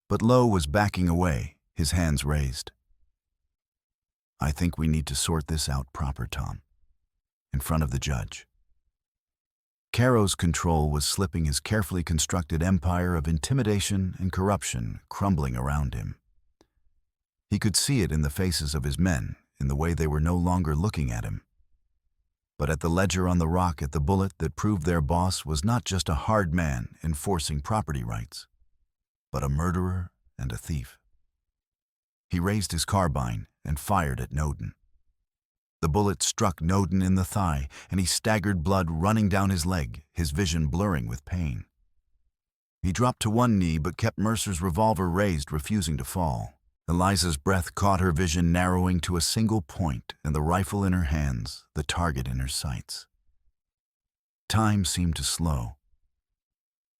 But Lowe was backing away, his hands raised. "I think we need to sort this out proper, Tom. In front of the judge." Caro's control was slipping, his carefully constructed empire of intimidation and corruption crumbling around him. He could see it in the faces of his men, in the way they were no longer looking at him. But at the ledger on the rock, at the bullet that proved their boss was not just a hard man enforcing property rights, but a murderer and a thief. He raised his carbine and fired at Noden. The bullet struck Noden in the thigh, and he staggered, blood running down his leg, his vision blurring with pain. He dropped to one knee but kept Mercer's revolver raised, refusing to fall. Eliza's breath caught her vision narrowing to a single point, and the rifle in her hands, the target in her sights. Time seemed to slow.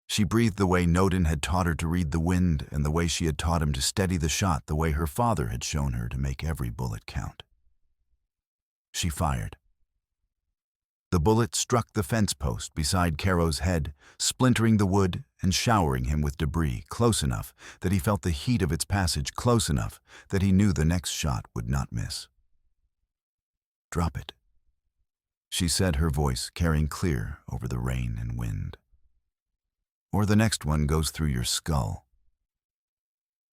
She breathed the way Noden had taught her to read the wind, and the way she had taught him to steady the shot, the way her father had shown her to make every bullet count. She fired. The bullet struck the fence post beside Caro's head, splintering the wood and showering him with debris, close enough that he felt the heat of its passage, close enough that he knew the next shot would not miss. "Drop it," she said, her voice carrying clear over the rain and wind. "Or the next one goes through your skull."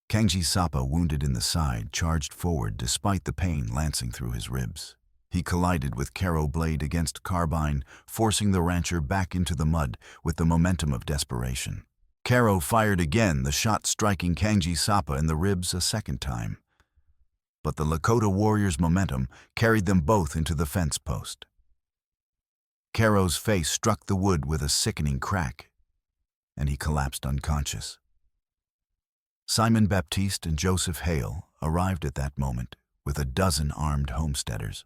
Kangji Sapa, wounded in the side, charged forward despite the pain lancing through his ribs. He collided with Caro blade against carbine, forcing the rancher back into the mud with the momentum of desperation. Caro fired again, the shot striking Kangji Sapa in the ribs a second time. But the Lakota warrior's momentum carried them both into the fence post. Caro's face struck the wood with a sickening crack, and he collapsed unconscious. Simon Baptiste and Joseph Hale arrived at that moment with a dozen armed homesteaders.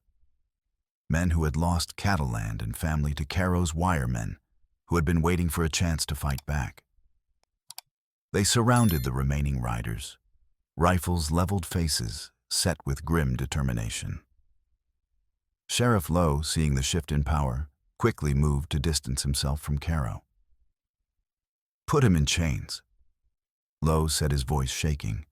Men who had lost cattle land and family to Caro's wiremen, who had been waiting for a chance to fight back. They surrounded the remaining riders, rifles leveled, faces set with grim determination. Sheriff Lowe, seeing the shift in power, quickly moved to distance himself from Caro. "Put him in chains," Lowe said, his voice shaking.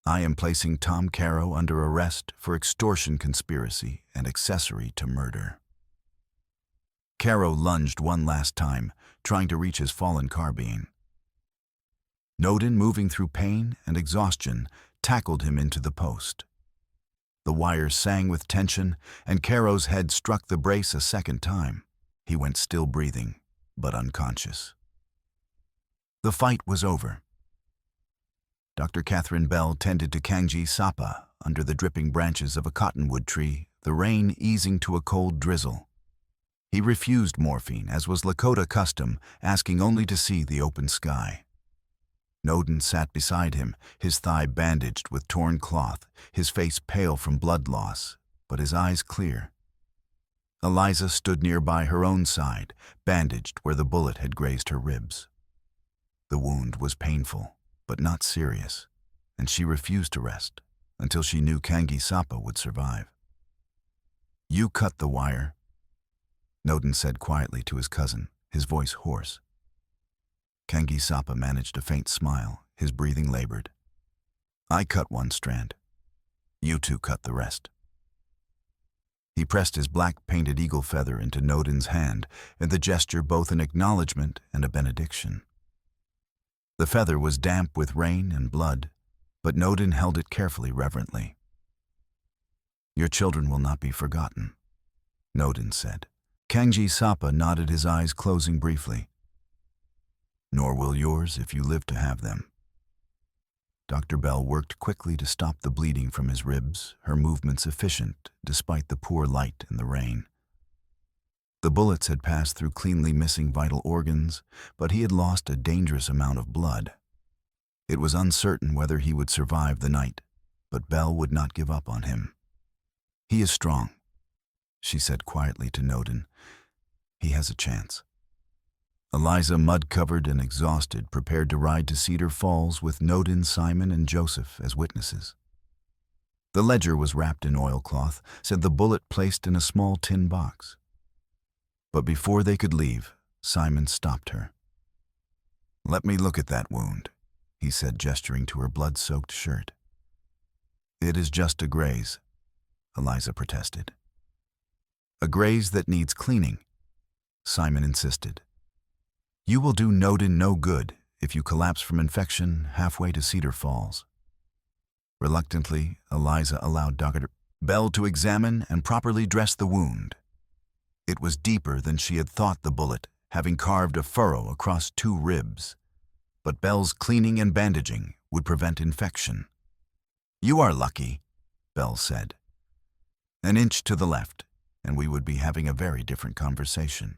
"I am placing Tom Caro under arrest for extortion conspiracy and accessory to murder." Caro lunged one last time, trying to reach his fallen carbine. Noden, moving through pain and exhaustion, tackled him into the post. The wires sang with tension, and Caro's head struck the brace a second time. He went still breathing, but unconscious. The fight was over. Dr. Catherine Bell tended to Kangji Sapa under the dripping branches of a cottonwood tree, the rain easing to a cold drizzle. He refused morphine, as was Lakota custom, asking only to see the open sky. Noden sat beside him, his thigh bandaged with torn cloth, his face pale from blood loss, but his eyes clear. Eliza stood nearby, her own side, bandaged where the bullet had grazed her ribs. The wound was painful, but not serious, and she refused to rest until she knew Kangji Sapa would survive. "You cut the wire," Noden said quietly to his cousin, his voice hoarse. Kangji Sapa managed a faint smile, his breathing labored. "I cut one strand. You two cut the rest." He pressed his black painted eagle feather into Noden's hand, and the gesture both an acknowledgement and a benediction. The feather was damp with rain and blood, but Noden held it carefully, reverently. "Your children will not be forgotten," Noden said. Kangji Sapa nodded, his eyes closing briefly. "Nor will yours if you live to have them." Dr. Bell worked quickly to stop the bleeding from his ribs, her movements efficient despite the poor light and the rain. The bullets had passed through cleanly missing vital organs, but he had lost a dangerous amount of blood. It was uncertain whether he would survive the night, but Bell would not give up on him. "He is strong," she said quietly to Noden. "He has a chance." Eliza, mud-covered and exhausted, prepared to ride to Cedar Falls with Noden, Simon, and Joseph as witnesses. The ledger was wrapped in oilcloth, said the bullet placed in a small tin box. But before they could leave, Simon stopped her. "Let me look at that wound," he said, gesturing to her blood-soaked shirt. "It is just a graze," Eliza protested. "A graze that needs cleaning," Simon insisted. "You will do Noden no good if you collapse from infection halfway to Cedar Falls." Reluctantly, Eliza allowed Dr. Bell to examine and properly dress the wound. It was deeper than she had thought, the bullet having carved a furrow across 2 ribs. But Bell's cleaning and bandaging would prevent infection. "You are lucky," Bell said. "An inch to the left, and we would be having a very different conversation."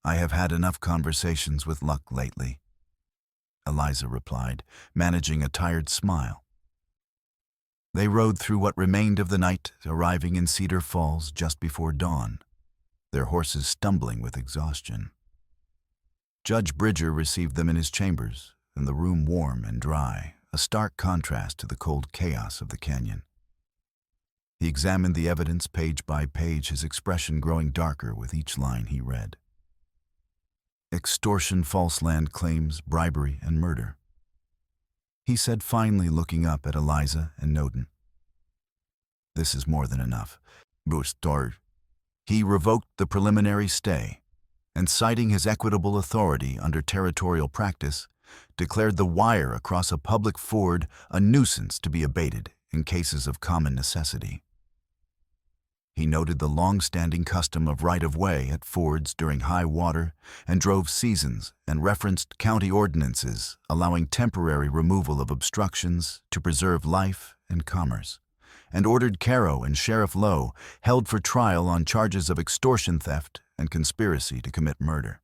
"I have had enough conversations with luck lately," Eliza replied, managing a tired smile. They rode through what remained of the night, arriving in Cedar Falls just before dawn, their horses stumbling with exhaustion. Judge Bridger received them in his chambers, and the room warm and dry, a stark contrast to the cold chaos of the canyon. He examined the evidence page by page, his expression growing darker with each line he read. Extortion, false land claims, bribery, and murder, he said, finally looking up at Eliza and Noden. "This is more than enough." He revoked the preliminary stay, and citing his equitable authority under territorial practice, declared the wire across a public ford a nuisance to be abated in cases of common necessity. He noted the long-standing custom of right-of-way at fords during high water and drove seasons, and referenced county ordinances allowing temporary removal of obstructions to preserve life and commerce, and ordered Caro and Sheriff Lowe held for trial on charges of extortion theft and conspiracy to commit murder.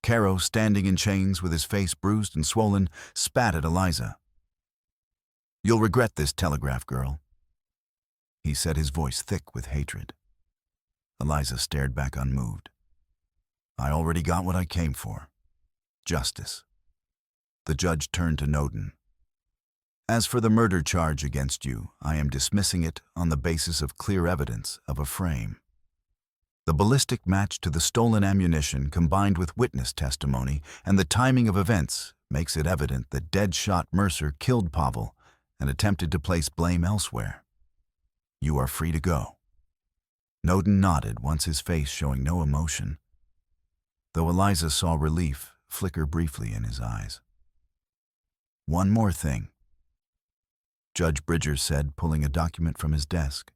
Caro, standing in chains with his face bruised and swollen, spat at Eliza. "You'll regret this, telegraph girl," he said, his voice thick with hatred. Eliza stared back unmoved. "I already got what I came for. Justice." The judge turned to Noden. "As for the murder charge against you, I am dismissing it on the basis of clear evidence of a frame. The ballistic match to the stolen ammunition, combined with witness testimony and the timing of events, makes it evident that dead-shot Mercer killed Pavel and attempted to place blame elsewhere. You are free to go." Noden nodded, once his face showing no emotion, though Eliza saw relief flicker briefly in his eyes. "One more thing," Judge Bridger said, pulling a document from his desk.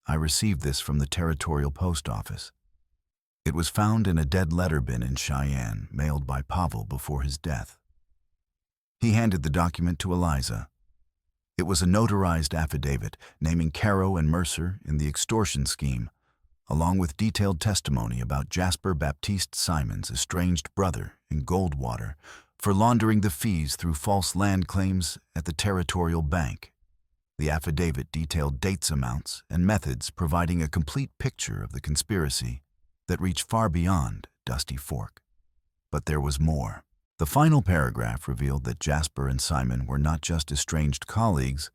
"I received this from the Territorial Post Office. It was found in a dead letter bin in Cheyenne, mailed by Pavel before his death." He handed the document to Eliza. It was a notarized affidavit naming Caro and Mercer in the extortion scheme, along with detailed testimony about Jasper Baptiste Simon's estranged brother in Goldwater for laundering the fees through false land claims at the Territorial Bank. The affidavit detailed dates, amounts, and methods, providing a complete picture of the conspiracy that reached far beyond Dusty Fork. But there was more. The final paragraph revealed that Jasper and Simon were not just estranged colleagues,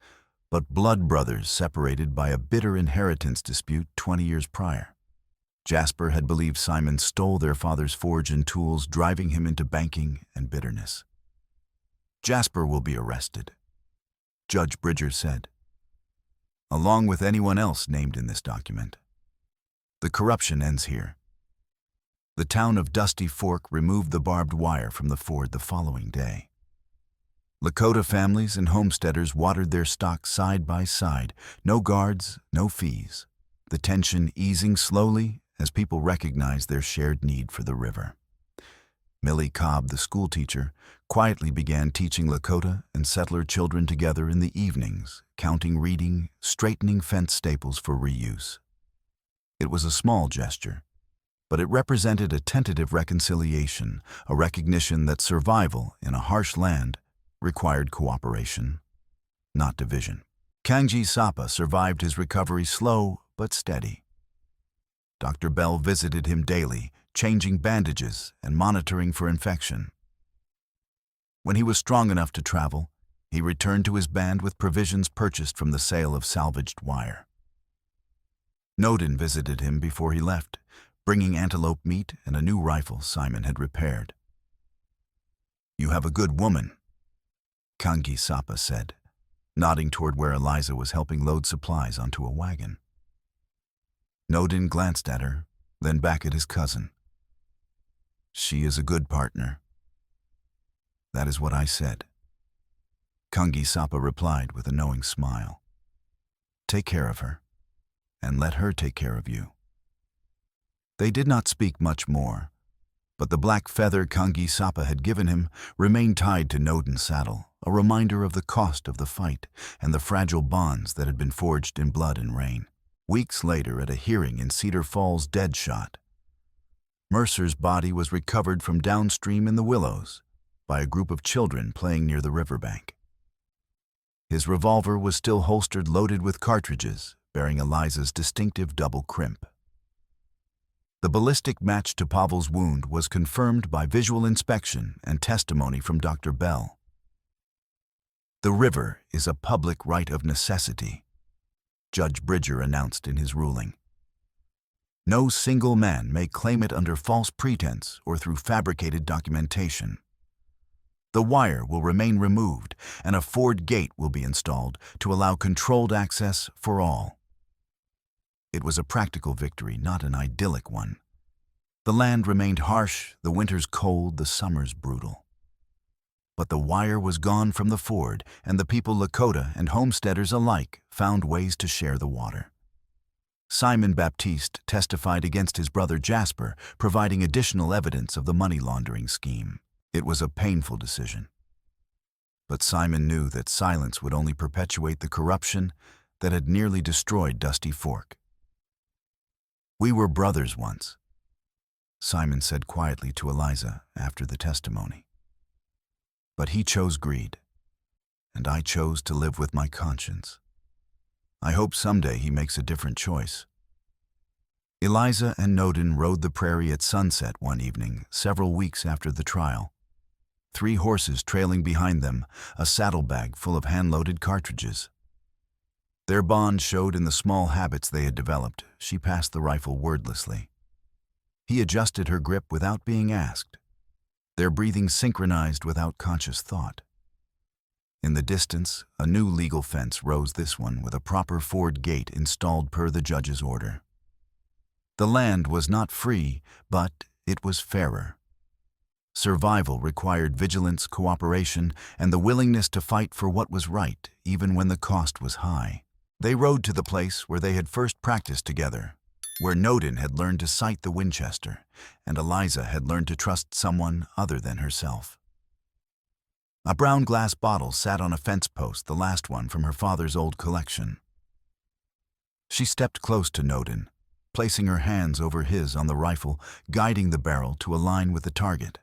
but blood brothers separated by a bitter inheritance dispute 20 years prior. Jasper had believed Simon stole their father's forge and tools, driving him into banking and bitterness. "Jasper will be arrested," Judge Bridger said, "along with anyone else named in this document. The corruption ends here." The town of Dusty Fork removed the barbed wire from the ford the following day. Lakota families and homesteaders watered their stock side by side, no guards, no fees, the tension easing slowly as people recognized their shared need for the river. Millie Cobb, the schoolteacher, quietly began teaching Lakota and settler children together in the evenings, counting, reading, straightening fence staples for reuse. It was a small gesture, but it represented a tentative reconciliation, a recognition that survival in a harsh land required cooperation, not division. Kangji Sapa survived his recovery slow but steady. Dr. Bell visited him daily, changing bandages and monitoring for infection. When he was strong enough to travel, he returned to his band with provisions purchased from the sale of salvaged wire. Noden visited him before he left, bringing antelope meat and a new rifle Simon had repaired. "You have a good woman," Kangi Sapa said, nodding toward where Eliza was helping load supplies onto a wagon. Noden glanced at her, then back at his cousin. "She is a good partner." "That is what I said," Kangi Sapa replied with a knowing smile. "Take care of her, and let her take care of you." They did not speak much more, But the black feather Kangi Sapa had given him remained tied to Nodin's saddle, a reminder of the cost of the fight and the fragile bonds that had been forged in blood and rain. Weeks later, at a hearing in Cedar Falls, dead shot, Mercer's body was recovered from downstream in the willows by a group of children playing near the riverbank. His revolver was still holstered, loaded with cartridges, bearing Eliza's distinctive double crimp. The ballistic match to Pavel's wound was confirmed by visual inspection and testimony from Dr. Bell. "The river is a public right of necessity," Judge Bridger announced in his ruling. "No single man may claim it under false pretense or through fabricated documentation. The wire will remain removed and a ford gate will be installed to allow controlled access for all." It was a practical victory, not an idyllic one. The land remained harsh, the winters cold, the summers brutal. But the wire was gone from the ford, and the people, Lakota and homesteaders alike, found ways to share the water. Simon Baptiste testified against his brother Jasper, providing additional evidence of the money laundering scheme. It was a painful decision. But Simon knew that silence would only perpetuate the corruption that had nearly destroyed Dusty Fork. "We were brothers once," Simon said quietly to Eliza after the testimony. "But he chose greed, and I chose to live with my conscience. I hope someday he makes a different choice." Eliza and Nodin rode the prairie at sunset one evening, several weeks after the trial. 3 horses trailing behind them, a saddlebag full of hand-loaded cartridges. Their bond showed in the small habits they had developed. She passed the rifle wordlessly. He adjusted her grip without being asked. Their breathing synchronized without conscious thought. In the distance, a new legal fence rose, this one with a proper ford gate installed per the judge's order. The land was not free, but it was fairer. Survival required vigilance, cooperation, and the willingness to fight for what was right, even when the cost was high. They rode to the place where they had first practiced together, where Nodin had learned to sight the Winchester, and Eliza had learned to trust someone other than herself. A brown glass bottle sat on a fence post, the last one from her father's old collection. She stepped close to Nodin, placing her hands over his on the rifle, guiding the barrel to align with the target.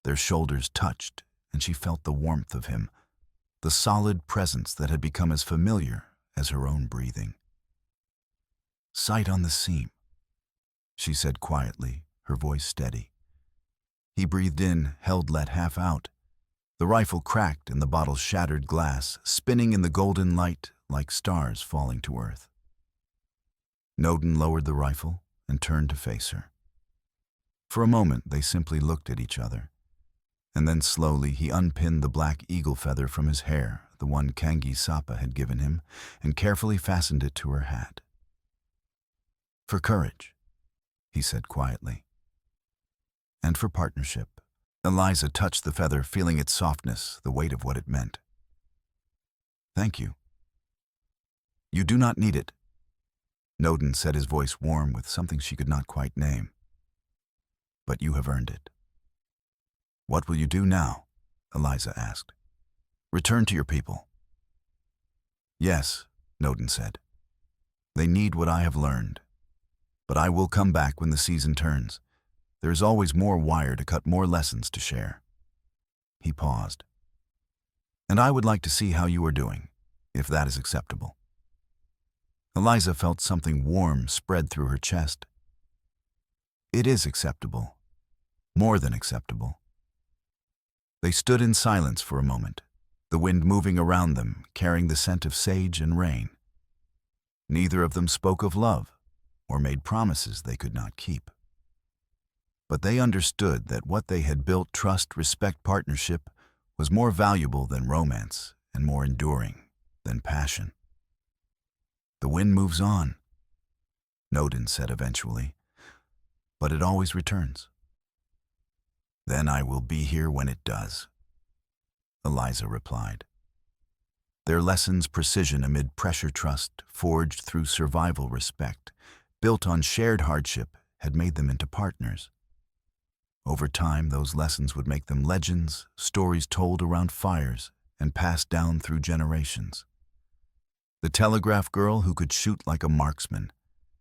Their shoulders touched, and she felt the warmth of him, the solid presence that had become as familiar as her own breathing. "Sight on the seam," she said quietly, her voice steady. He breathed in, held let half out. The rifle cracked and the bottle's shattered glass, spinning in the golden light like stars falling to earth. Nodin lowered the rifle and turned to face her. For a moment they simply looked at each other, and then slowly he unpinned the black eagle feather from his hair, the one Kangi Sapa had given him, and carefully fastened it to her hat. "For courage," he said quietly. "And for partnership." Eliza touched the feather, feeling its softness, the weight of what it meant. "Thank you." "You do not need it." Nodin said, his voice warm with something she could not quite name. "But you have earned it." "What will you do now?" Eliza asked. "Return to your people." "Yes," Nodin said. "They need what I have learned. But I will come back when the season turns. There is always more wire to cut, more lessons to share." He paused. "And I would like to see how you are doing, if that is acceptable." Eliza felt something warm spread through her chest. "It is acceptable. More than acceptable." They stood in silence for a moment, the wind moving around them, carrying the scent of sage and rain. Neither of them spoke of love or made promises they could not keep. But they understood that what they had built, trust, respect, partnership, was more valuable than romance and more enduring than passion. "The wind moves on," Nodin said eventually, "but it always returns." "Then I will be here when it does," Eliza replied. Their lessons, precision amid pressure, trust, forged through survival, respect, built on shared hardship, had made them into partners. Over time, those lessons would make them legends, stories told around fires, and passed down through generations. The telegraph girl who could shoot like a marksman,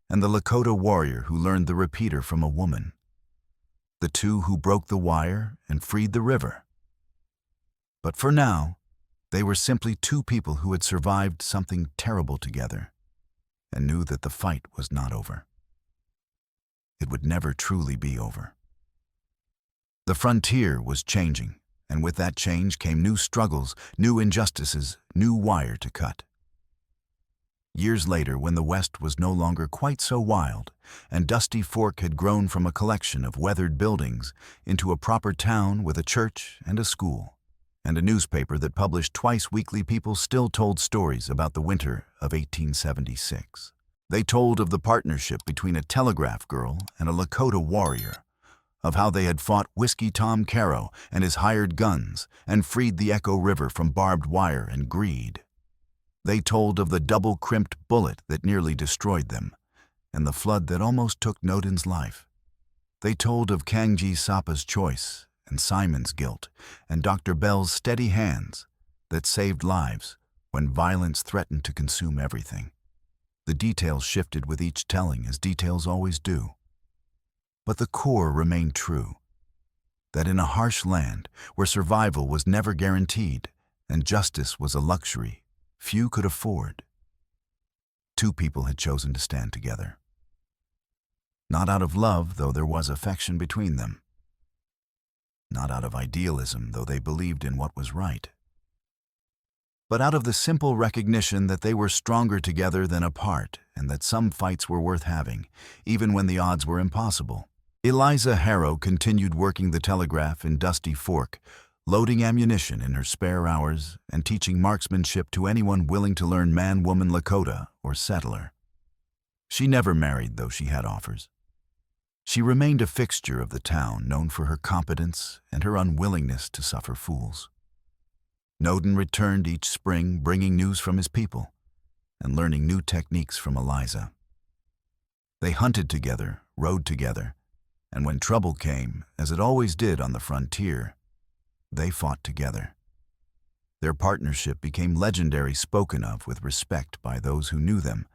and the Lakota warrior who learned the repeater from a woman. The two who broke the wire and freed the river. But for now, they were simply two people who had survived something terrible together and knew that the fight was not over. It would never truly be over. The frontier was changing, and with that change came new struggles, new injustices, new wire to cut. Years later, when the West was no longer quite so wild, and Dusty Fork had grown from a collection of weathered buildings into a proper town with a church and a school, and a newspaper that published twice weekly, people still told stories about the winter of 1876. They told of the partnership between a telegraph girl and a Lakota warrior, of how they had fought Whiskey Tom Caro and his hired guns and freed the Echo River from barbed wire and greed. They told of the double-crimped bullet that nearly destroyed them, and the flood that almost took Nodin's life. They told of Kangji Sapa's choice, and Simon's guilt, and Dr. Bell's steady hands that saved lives when violence threatened to consume everything. The details shifted with each telling, as details always do. But the core remained true, that in a harsh land where survival was never guaranteed and justice was a luxury few could afford, two people had chosen to stand together. Not out of love, though there was affection between them. Not out of idealism, though they believed in what was right. But out of the simple recognition that they were stronger together than apart, and that some fights were worth having, even when the odds were impossible. Eliza Harrow continued working the telegraph in Dusty Fork, loading ammunition in her spare hours and teaching marksmanship to anyone willing to learn man-woman Lakota or settler. She never married, though she had offers. She remained a fixture of the town, known for her competence and her unwillingness to suffer fools. Nodin returned each spring, bringing news from his people and learning new techniques from Eliza. They hunted together, rode together, and when trouble came, as it always did on the frontier, they fought together. Their partnership became legendary, spoken of with respect by those who knew them,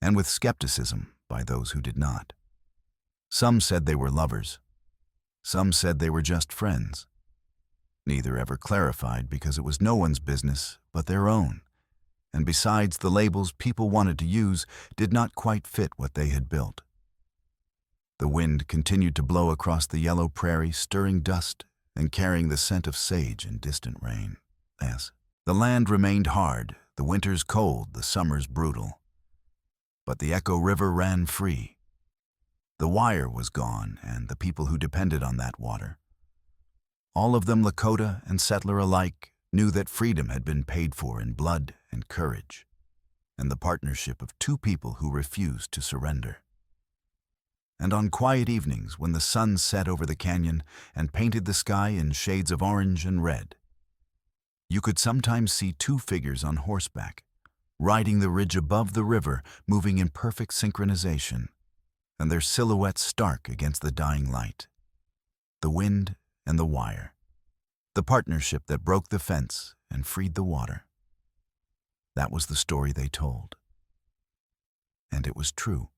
and with skepticism by those who did not. Some said they were lovers. Some said they were just friends. Neither ever clarified, because it was no one's business but their own, and besides, the labels people wanted to use did not quite fit what they had built. The wind continued to blow across the yellow prairie, stirring dust and carrying the scent of sage and distant rain. Yes, the land remained hard, the winters cold, the summers brutal. But the Echo River ran free. The wire was gone, and the people who depended on that water. All of them, Lakota and settler alike, knew that freedom had been paid for in blood and courage, and the partnership of two people who refused to surrender. And on quiet evenings, when the sun set over the canyon and painted the sky in shades of orange and red, you could sometimes see two figures on horseback, riding the ridge above the river, moving in perfect synchronization, and their silhouettes stark against the dying light. The wind and the wire, the partnership that broke the fence and freed the water. That was the story they told. And it was true.